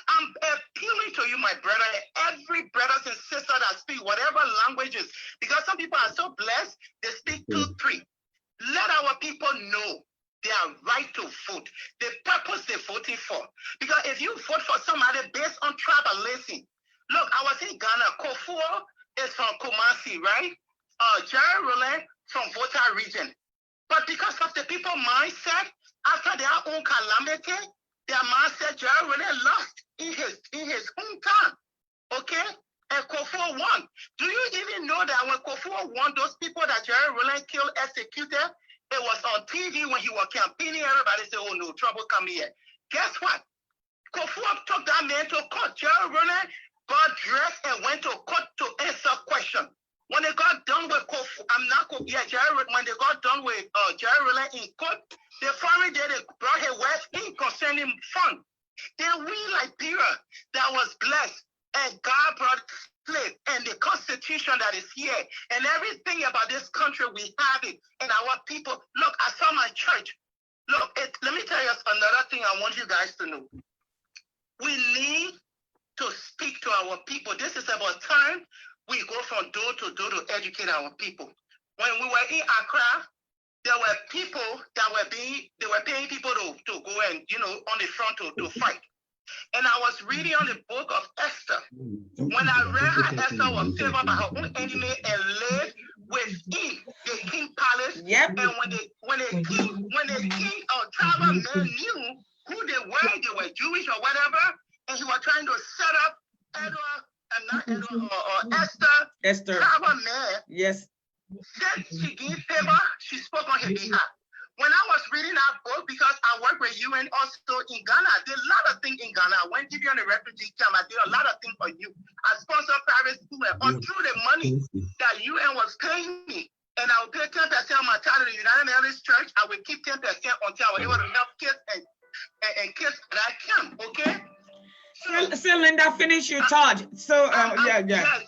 I'm appealing to you, my brother, every brothers and sisters that speak whatever languages, because some people are so blessed, they speak 2, 3. Let our people know their right to vote, the purpose they're voting for. Because if you vote for somebody based on tribalism, look, I was in Ghana, Kofuo is from Kumasi, right? Jerry Roland from Volta region. But because of the people mindset, after their own calamity, their mindset, Jerry Roland lost in his hometown. Okay? And Kofuo won. Do you even know that when Kofuo won, those people that Jerry Roland killed, executed, it was on TV when he was campaigning. Everybody said, oh no, trouble coming here. Guess what? Kofuo took that man to court. Jerry Roland got dressed and went to court to answer questions. When they got done with when they got done with Jerry Roland in court, the foreign day they brought his wife in concerning fund. Then we Liberia that was blessed and God brought slave and the constitution that is here and everything about this country, we have it and our people. Look, I saw my church. Look, let me tell you another thing I want you guys to know. We need to speak to our people. This is about time we go from door to door to educate our people. When we were in Accra, there were people that were paying people to go and, on the front to fight. And I was reading on the book of Esther. When I read how Esther was favored by her own enemy and lived within the king palace. Yep. And when the king or tribal men knew who they were Jewish or whatever, and he was trying to set up Esther, tribal man. Yes. Then she gave favor, she spoke on her behalf. When I was reading that book, because I work with UN also in Ghana, I did a lot of things in Ghana. I went to you on a refugee camp. I did a lot of things for you. I sponsored private school and through the money that UN was paying me. And I would pay 10% of my time to the United Methodist Church. I would keep 10% until I was able to help kids and kids that camp, okay? So Linda, finish your thought. So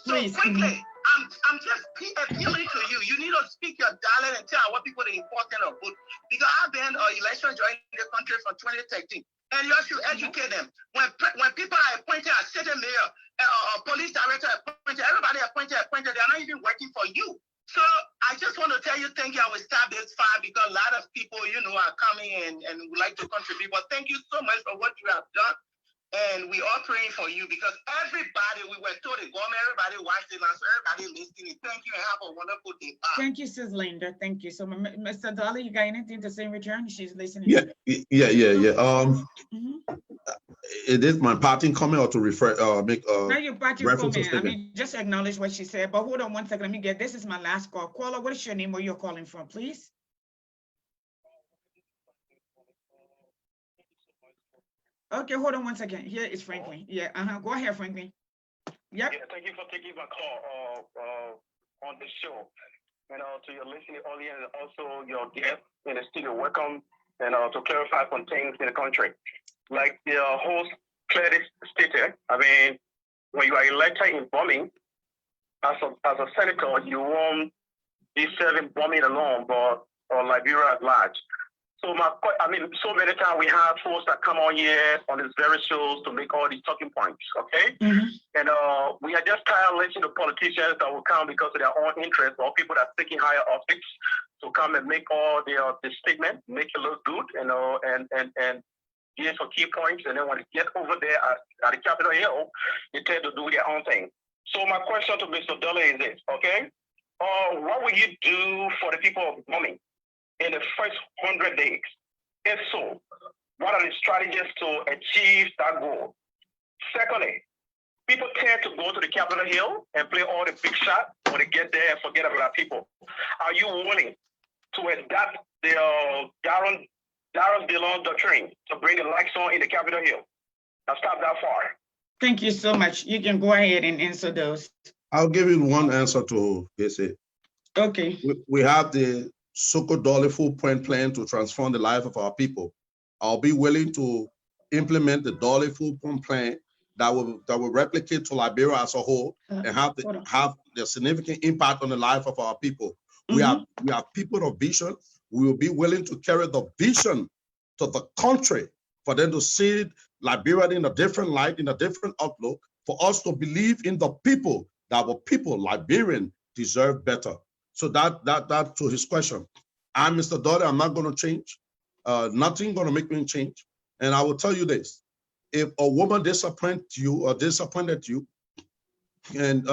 please. So quickly, I'm just appealing to you. You need to speak your dialect and tell our people the importance of vote. Because I've been election joining the country from 2013, and you should educate them. When people are appointed as city mayor, police director appointed, everybody appointed, they are not even working for you. So I just want to tell you, thank you. I will stop this fire because a lot of people, are coming and would like to contribute. But thank you so much for what you have done. And we are praying for you because everybody, we were told the government, everybody watched it, so everybody listening. Thank you and have a wonderful day. Bye. Thank you, Sis Linda. Thank you. So, Mr. Dorley, you got anything to say in return? She's listening. Yeah. It is my parting comment or to make now your parting reference comment. statement. Just acknowledge what she said. But hold on one second. Let me get this is my last call. Caller, what is your name? Where you're calling from, please? Okay, hold on one second. Here is Franklin. Yeah, go ahead, Franklin. Yep. Yeah, thank you for taking my call on the show. And to your listening audience and also your guests in the studio, welcome and to clarify some things in the country. Like the host clearly stated, when you are elected in Bomi, as a senator, you won't be serving Bomi alone, but Liberia at large. So so many times we have folks that come on here on these very shows to make all these talking points, okay? Mm-hmm. And we are just tired of listening to politicians that will come because of their own interest, or people that are taking higher office to come and make all the statement, make it look good, and give for key points. And then when they get over there at the Capitol Hill, they tend to do their own thing. So my question to Mr. Dorley is this, okay? What will you do for the people of Bomi in the first 100 days? If so, what are the strategies to achieve that goal? Secondly, people tend to go to the Capitol Hill and play all the big shots when they get there and forget about people. Are you willing to adapt the Darren DeLong doctrine to bring the lights on in the Capitol Hill? I'll stop that far. Thank you so much. You can go ahead and answer those. I'll give you one answer to this. Okay. We have the Soko Dorley full-point plan to transform the life of our people. I'll be willing to implement the Dorley full-point plan that will replicate to Liberia as a whole and have the significant impact on the life of our people. We have people of vision. we will be willing to carry the vision to the country for them to see Liberia in a different light, in a different outlook, for us to believe in the people, that our people, Liberian, deserve better. So that to his question. I'm Mr. Dorley, I'm not going to change. Nothing going to make me change. And I will tell you this, if a woman disappoints you or disappointed you, and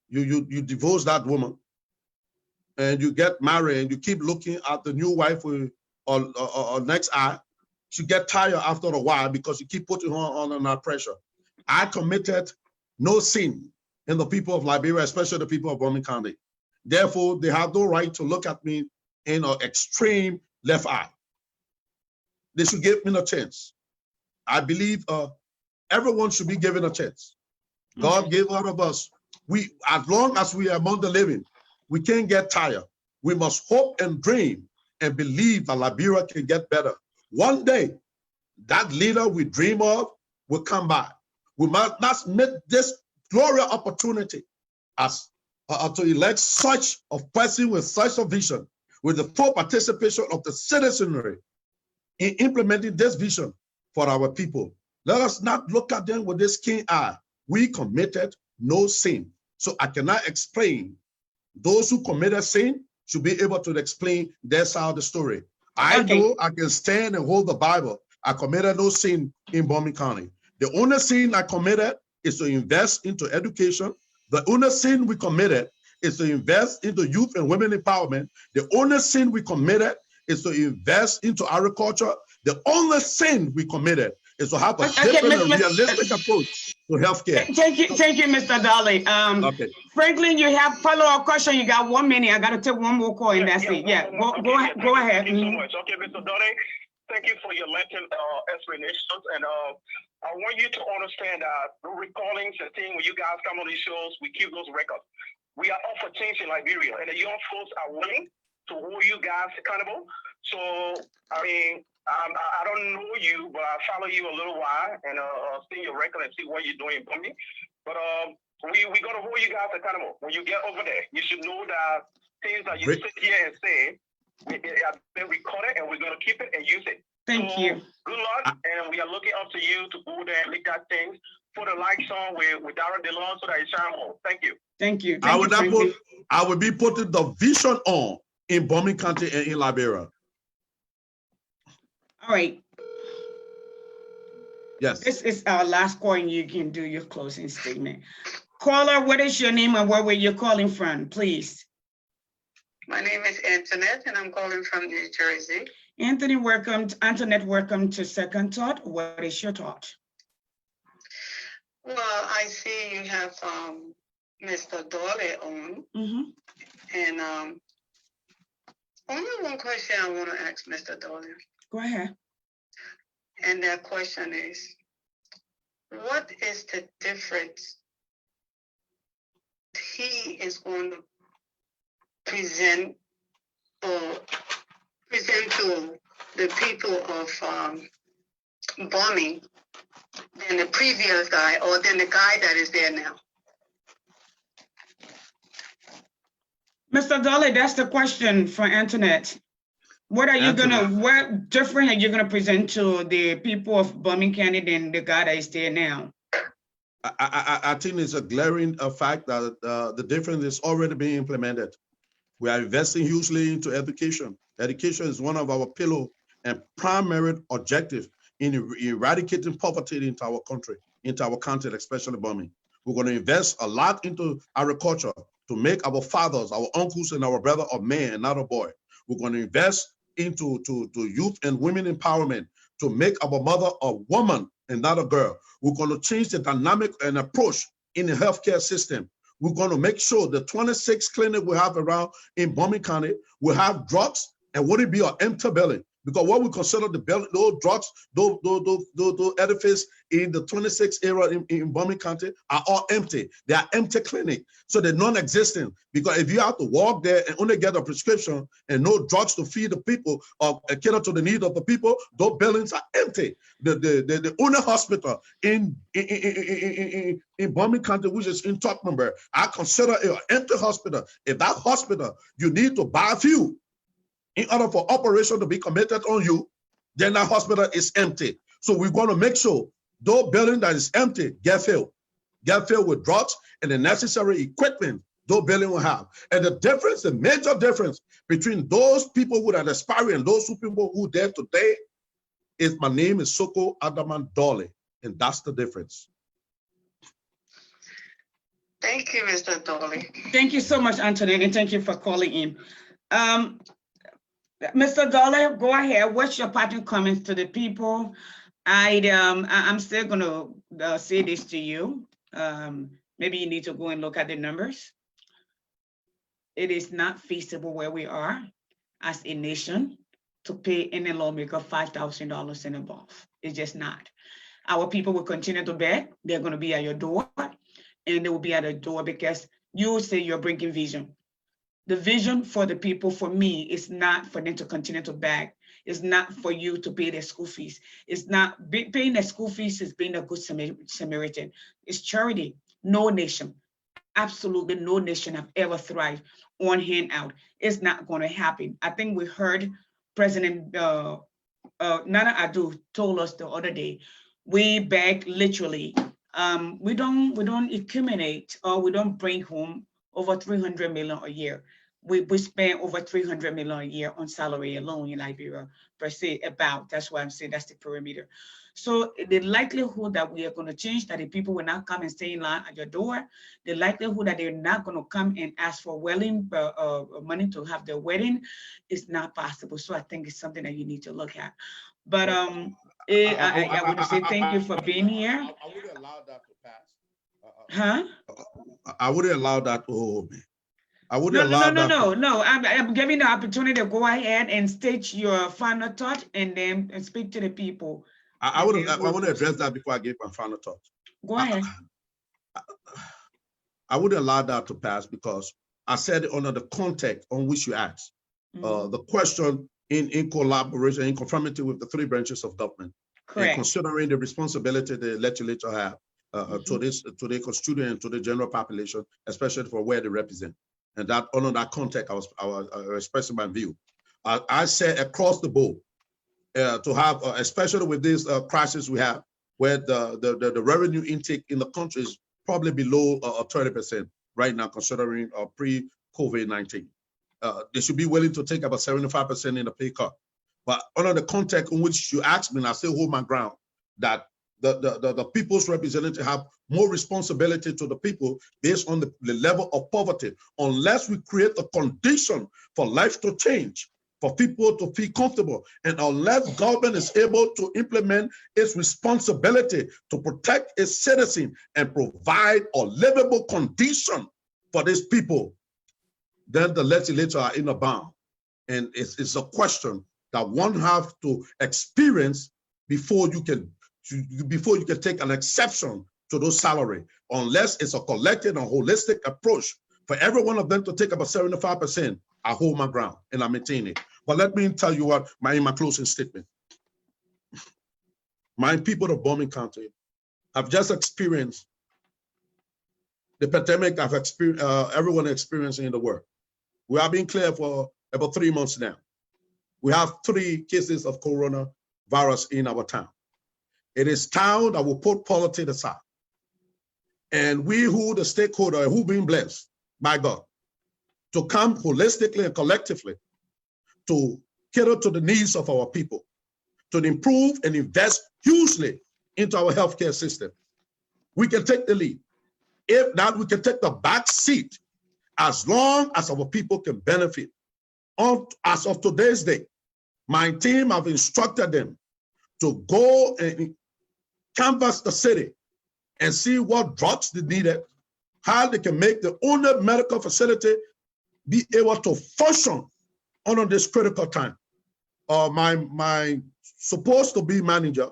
you divorce that woman, and you get married and you keep looking at the new wife or next eye, she get tired after a while because you keep putting her under pressure. I committed no sin in the people of Liberia, especially the people of Bomi County. Therefore, they have no right to look at me in an extreme left eye. They should give me a chance. I believe everyone should be given a chance. God gave all of us. As long as we are among the living, we can't get tired. We must hope and dream and believe that Liberia can get better. One day, that leader we dream of will come by. We must make this glorious opportunity as to elect such a person with such a vision, with the full participation of the citizenry in implementing this vision for our people. Let us not look at them with this keen eye. We committed no sin. So I cannot explain. Those who committed sin should be able to explain their side of the story. I know I can stand and hold the Bible. I committed no sin in Bomi County. The only sin I committed is to invest into education. The only sin we committed is to invest into youth and women empowerment. The only sin we committed is to invest into agriculture. The only sin we committed is to have a different and realistic approach to healthcare. Thank you, Mr. Dorley. Franklin, you have follow-up question. You got 1 minute. I got to take one more call and that's it. Yeah, go ahead. Thank you so much. Okay, Mr. Dorley, thank you for your lengthy explanations. And I want you to understand that the recordings and things, when you guys come on these shows, we keep those records. We are all for change in Liberia, and the young folks are willing to hold you guys accountable. So, I mean, I don't know you, but I follow you a little while and see your record and see what you're doing for me. But we're going to hold you guys accountable. When you get over there, you should know that things that you sit here and say have been recorded, and we're going to keep it and use it. Thank you. Good luck, and we are looking up to you to go there and make that thing. Put a like song with Darren DeLon so that it shine more. Thank you. Thank you. I would be putting the vision on in Bomi County and in Liberia. All right. Yes. This is our last call, and you can do your closing statement. Caller, what is your name and where were you calling from, please? My name is Antoinette, and I'm calling from New Jersey. Anthony, welcome. Antoinette, welcome to Second Thought. What is your thought? Well, I see you have Mr. Dorley on, and only one question I want to ask Mr. Dorley. Go ahead. And that question is, what is the difference he is going to present to the people of Bomi than the previous guy or than the guy that is there now? Mr. Dorley, that's the question for Antoinette. What are you what different are you gonna present to the people of Bomi County than the guy that is there now? I think it's a glaring fact that the difference is already being implemented. We are investing hugely into education. Education is one of our pillar and primary objective in eradicating poverty into our country, into our country, especially Bomi. We're going to invest a lot into agriculture to make our fathers, our uncles, and our brother a man and not a boy. We're going to invest into youth and women empowerment to make our mother a woman and not a girl. We're going to change the dynamic and approach in the healthcare system. We're going to make sure the 26 clinics we have around in Bomi County will have drugs and wouldn't be an empty building. Because what we consider the building, those drugs, those edifices in the 26 area in Bomi County are all empty. They are empty clinic. So they're non-existent. Because if you have to walk there and only get a prescription and no drugs to feed the people or cater to the need of the people, those buildings are empty. The only hospital in Bomi County, which is in Topmanburg, I consider it an empty hospital. If that hospital, you need to buy fuel in order for operation to be committed on you, then that hospital is empty. So we're going to make sure those building that is empty get filled with drugs and the necessary equipment those building will have. And the difference, the major difference between those people who are aspiring and those people who are there today is my name is Soko Adaman Dorley, and that's the difference. Thank you, Mr. Dorley. Thank you so much, Antoinette, and thank you for calling in. Mr. Dorley, go ahead. What's your parting comments to the people? I'm still gonna say this to you. Maybe you need to go and look at the numbers. It is not feasible where we are as a nation to pay any lawmaker $5,000 and above. It's just not. Our people will continue to beg. They're going to be at your door, and they will be at the door because you say you're bringing vision. The vision for the people, for me, is not for them to continue to beg. It's not for you to pay their school fees. It's not paying their school fees is being a good Samaritan. It's charity. No nation, absolutely no nation have ever thrived on handout. It's not going to happen. I think we heard President Nana Addo told us the other day, we beg literally. We don't accumulate or we don't bring home over 300 million a year. We spend over 300 million a year on salary alone in Liberia per se. That's why I'm saying that's the perimeter. So the likelihood that we are going to change, that the people will not come and stay in line at your door, the likelihood that they're not going to come and ask for wedding money to have their wedding is not possible. So I think it's something that you need to look at. But I want to say thank you for being here. I wouldn't allow that to pass. Huh? I wouldn't allow that to hold me. I wouldn't allow that. No. I'm giving the opportunity to go ahead and state your final thought and then speak to the people. I want to address that before I give my final thought. Go ahead. I wouldn't allow that to pass because I said it under the context on which you asked. The question in collaboration, in conformity with the three branches of government. Correct. And considering the responsibility the legislature have to the constituent and to the general population, especially for where they represent. And that under that context, I was expressing my view. I said across the board, to have, especially with this crisis we have, where the revenue intake in the country is probably below 30% right now, considering pre-COVID-19. They should be willing to take about 75% in the pay cut. But under the context in which you asked me, and I still hold my ground, that the people's representative have more responsibility to the people based on the level of poverty, unless we create a condition for life to change, for people to feel comfortable, and unless government is able to implement its responsibility to protect its citizens and provide a livable condition for these people, then the legislature are in a bound. And it's a question that one have to experience before you can take an exception to those salary, unless it's a collective and holistic approach for every one of them to take about 75%. I hold my ground and I maintain it. But let me tell you what in my closing statement. My people of Bomi County have just experienced the pandemic I've experienced, everyone experiencing in the world. We have been clear for about 3 months now. We have 3 cases of coronavirus in our town. It is time that we put politics aside. And we who the stakeholder, who been blessed by God, to come holistically and collectively to cater to the needs of our people, to improve and invest hugely into our healthcare system. We can take the lead. If not, we can take the back seat as long as our people can benefit. As of today's day, my team have instructed them to go and canvass the city and see what drugs they needed, how they can make the only medical facility be able to function under this critical time. My supposed to be manager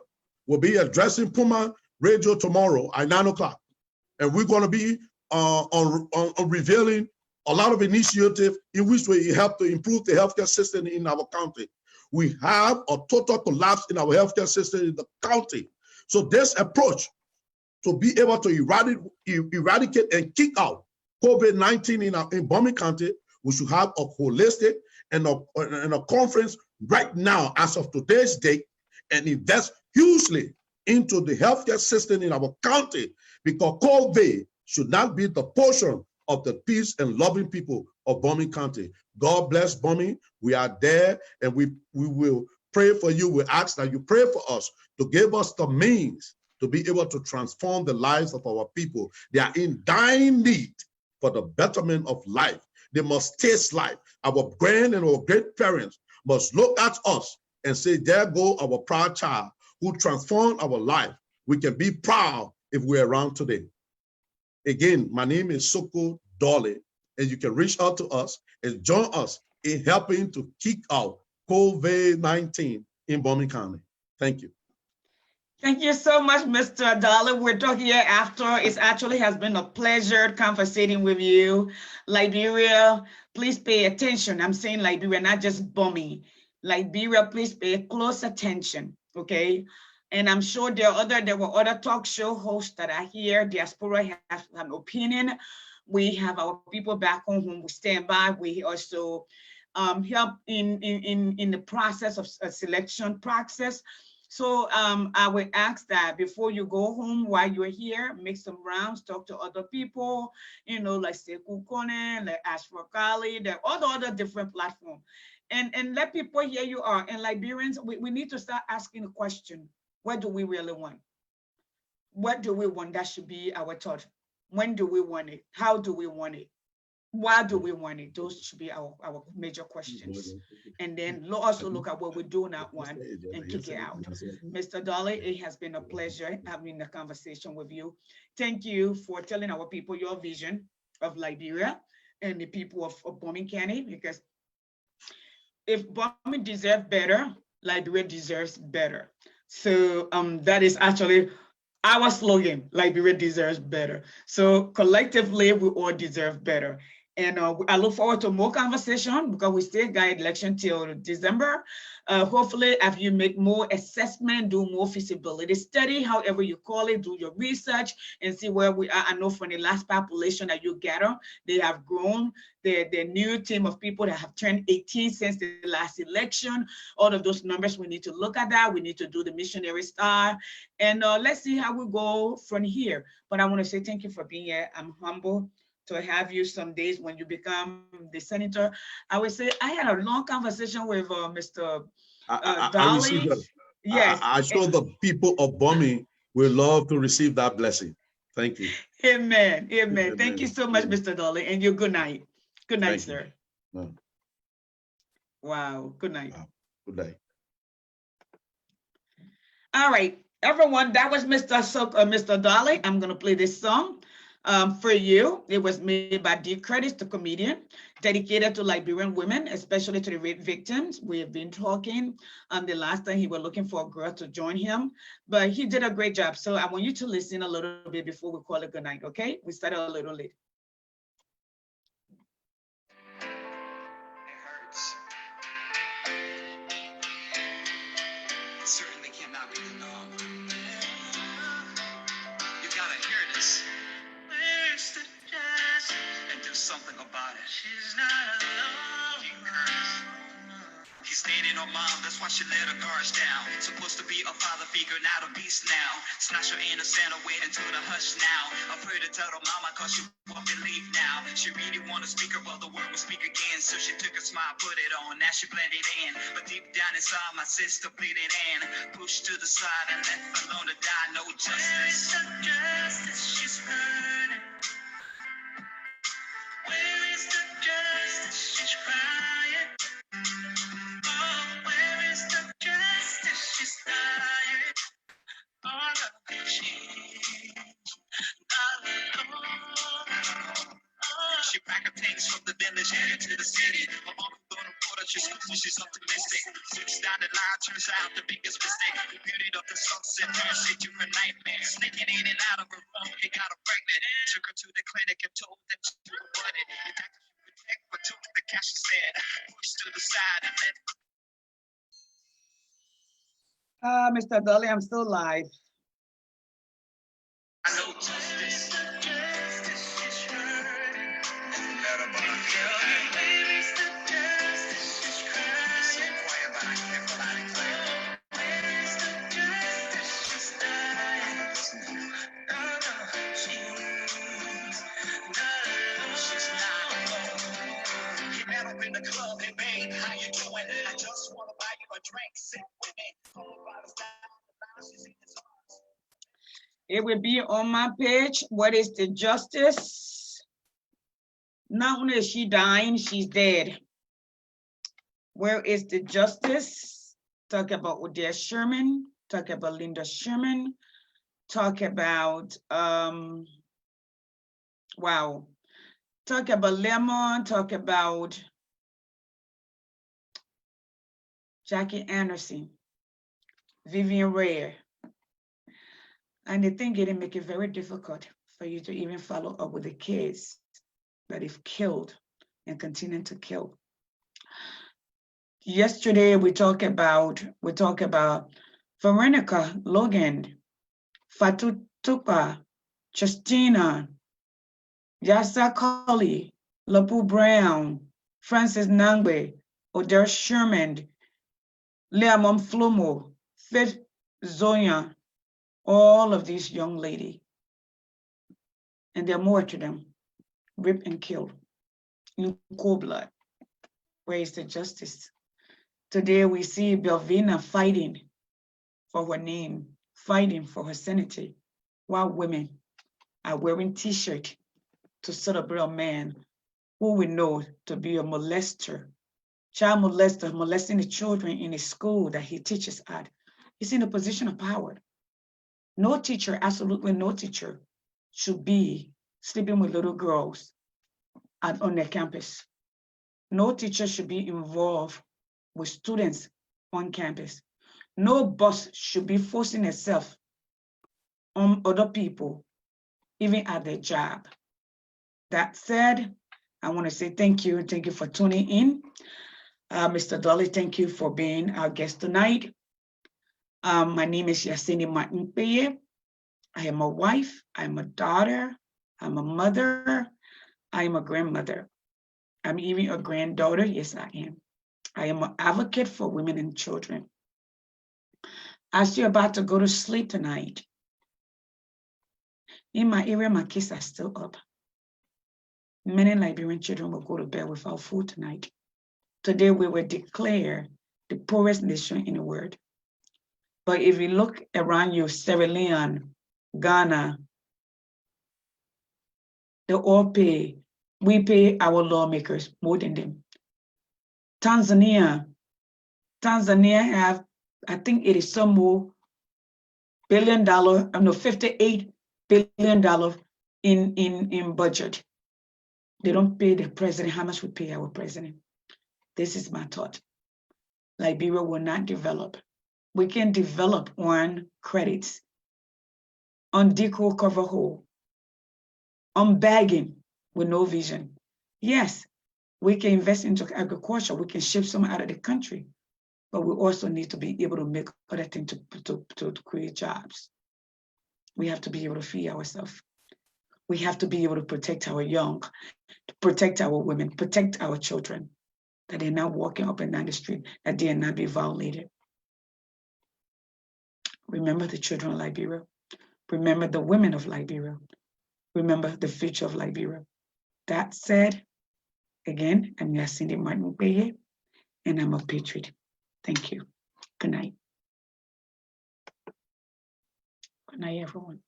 will be addressing Puma Radio tomorrow at 9 o'clock. And we're going to be on revealing a lot of initiatives in which we help to improve the healthcare system in our county. We have a total collapse in our healthcare system in the county. So this approach to be able to eradicate and kick out COVID-19 in Bomi County, we should have a holistic in a conference right now, as of today's date, and invest hugely into the healthcare system in our county, because COVID should not be the portion of the peace and loving people of Bomi County. God bless Bomi. We are there, and we will pray for you. We ask that you pray for us to give us the means to be able to transform the lives of our people. They are in dying need for the betterment of life. They must taste life. Our grand and our great parents must look at us and say, there go our proud child who transformed our life. We can be proud if we're around today. Again, my name is Soko Dorley, and you can reach out to us and join us in helping to kick out COVID-19 in Bomi County. Thank you. Thank you so much, Mr. Dorley. We're talking here after. It actually has been a pleasure conversating with you. Liberia, please pay attention. I'm saying Liberia, not just Bomi. Liberia, please pay close attention, okay? And I'm sure there were other talk show hosts that are here. Diaspora has an opinion. We have our people back home who stand by. We also help in the process of a selection process. So I would ask that before you go home, while you're here, make some rounds, talk to other people, you know, like Soko, like Ashford Kali, all the other different platforms. And let people hear you are. And Liberians, we need to start asking a question. What do we really want? What do we want? That should be our thought. When do we want it? How do we want it? Why do we want it? Those should be our major questions. And then also look at what we do not want and kick it out. Mr. Dorley, it has been a pleasure having a conversation with you. Thank you for telling our people your vision of Liberia and the people of Bomi County, because if Bomi deserves better, Liberia deserves better. So that is actually our slogan, Liberia deserves better. So collectively, we all deserve better. And I look forward to more conversation, because we still got election till December. Hopefully, if you make more assessment, do more feasibility study, however you call it, do your research and see where we are. I know from the last population that you gather, they have grown. The new team of people that have turned 18 since the last election. All of those numbers, we need to look at that. We need to do the missionary star. And let's see how we go from here. But I want to say thank you for being here. I'm humble to have you some days when you become the senator. I would say I had a long conversation with Mr. Dorley. Yes. I sure the people of Bomi will love to receive that blessing. Thank you. Amen. Amen. Amen. Thank you so much, Mr. Dorley. And you good night. Good night, sir. No. Wow. Good night. Wow. Good night. All right, everyone. That was Mr. Mr. Dorley. I'm gonna play this song for you. It was made by D. Curtis, the comedian, dedicated to Liberian women, especially to the rape victims. We have been talking the last time he was looking for a girl to join him, but he did a great job. So I want you to listen a little bit before we call it good night, okay? We started a little late. It hurts. It certainly cannot be the norm. You gotta hear this. Where's the jazz? And do something about it. She's not alone. King Curtis. He stayed in her mom, that's why she let her guards down. Supposed to be a father figure, not a beast now. Snatch her innocent away into the hush now. I pray to tell her mama cause she won't believe now. She really wanna speak her, well the word will speak again. So she took a smile, put it on, now she blended in. But deep down inside my sister pleaded in. Pushed to the side and left alone to die, no justice. Where is the justice? She's hurting. Where is the justice? She's crying. Oh, where is the justice? She's tired. All of the she's not alone. She packed her things from the village headed to the city. Her mom thought of her, she's optimistic. 6 down the line turns out the biggest mistake. The beauty of the sunset turns into a nightmare. Sneaking in and out of her phone, he got her pregnant. Took her to the clinic and told them she was flooded. The doctor should protect, but took the cash instead. Pushed to the side and let Mr. Dorley, I'm still live. I know justice. Justice is hurting. Where is the justice? It will be on my page. What is the justice? Not only is she dying, she's dead. Where is the justice? Talk about Odette Sherman, talk about Linda Sherman, talk about, wow. Talk about Lemon, talk about Jackie Anderson, Vivian Ray. And the thing it make it very difficult for you to even follow up with the kids that they've killed and continue to kill. Yesterday we talk about Veronica Logan, Fatu Tupa, Justina, Yasa Colley, Lapu Brown, Francis Nangbe, Odell Sherman, Leamon Flomo, Faith Zoya, all of these young ladies. And there are more to them, ripped and killed in cold blood. Where is the justice? Today we see Belvina fighting for her name, fighting for her sanity, while women are wearing t-shirts to celebrate a man who we know to be a molester, child molester, molesting the children in a school that he teaches at. He's in a position of power. No teacher, absolutely no teacher, should be sleeping with little girls on their campus. No teacher should be involved with students on campus. No boss should be forcing herself on other people, even at their job. That said, I want to say thank you. Thank you for tuning in. Mr. Dorley, thank you for being our guest tonight. My name is Yasini Martin Peye. I am a wife, I'm a daughter, I'm a mother, I am a grandmother. I'm even a granddaughter, yes I am. I am an advocate for women and children. As you're about to go to sleep tonight, in my area, my kids are still up. Many Liberian children will go to bed without food tonight. Today we will declare the poorest nation in the world. But if you look around you, Sierra Leone, Ghana, they all pay. We pay our lawmakers more than them. Tanzania have, I think it is some more $58 billion in budget. They don't pay the president how much we pay our president. This is my thought. Liberia will not develop. We can develop on credits, on deco cover hole, on bagging with no vision. Yes, we can invest into agriculture. We can ship some out of the country, but we also need to be able to make other things to create jobs. We have to be able to feed ourselves. We have to be able to protect our young, to protect our women, protect our children, that they're not walking up and down the street, that they are not be violated. Remember the children of Liberia. Remember the women of Liberia. Remember the future of Liberia. That said, again, I'm Yasindi Martin Beye, and I'm a patriot. Thank you. Good night. Good night, everyone.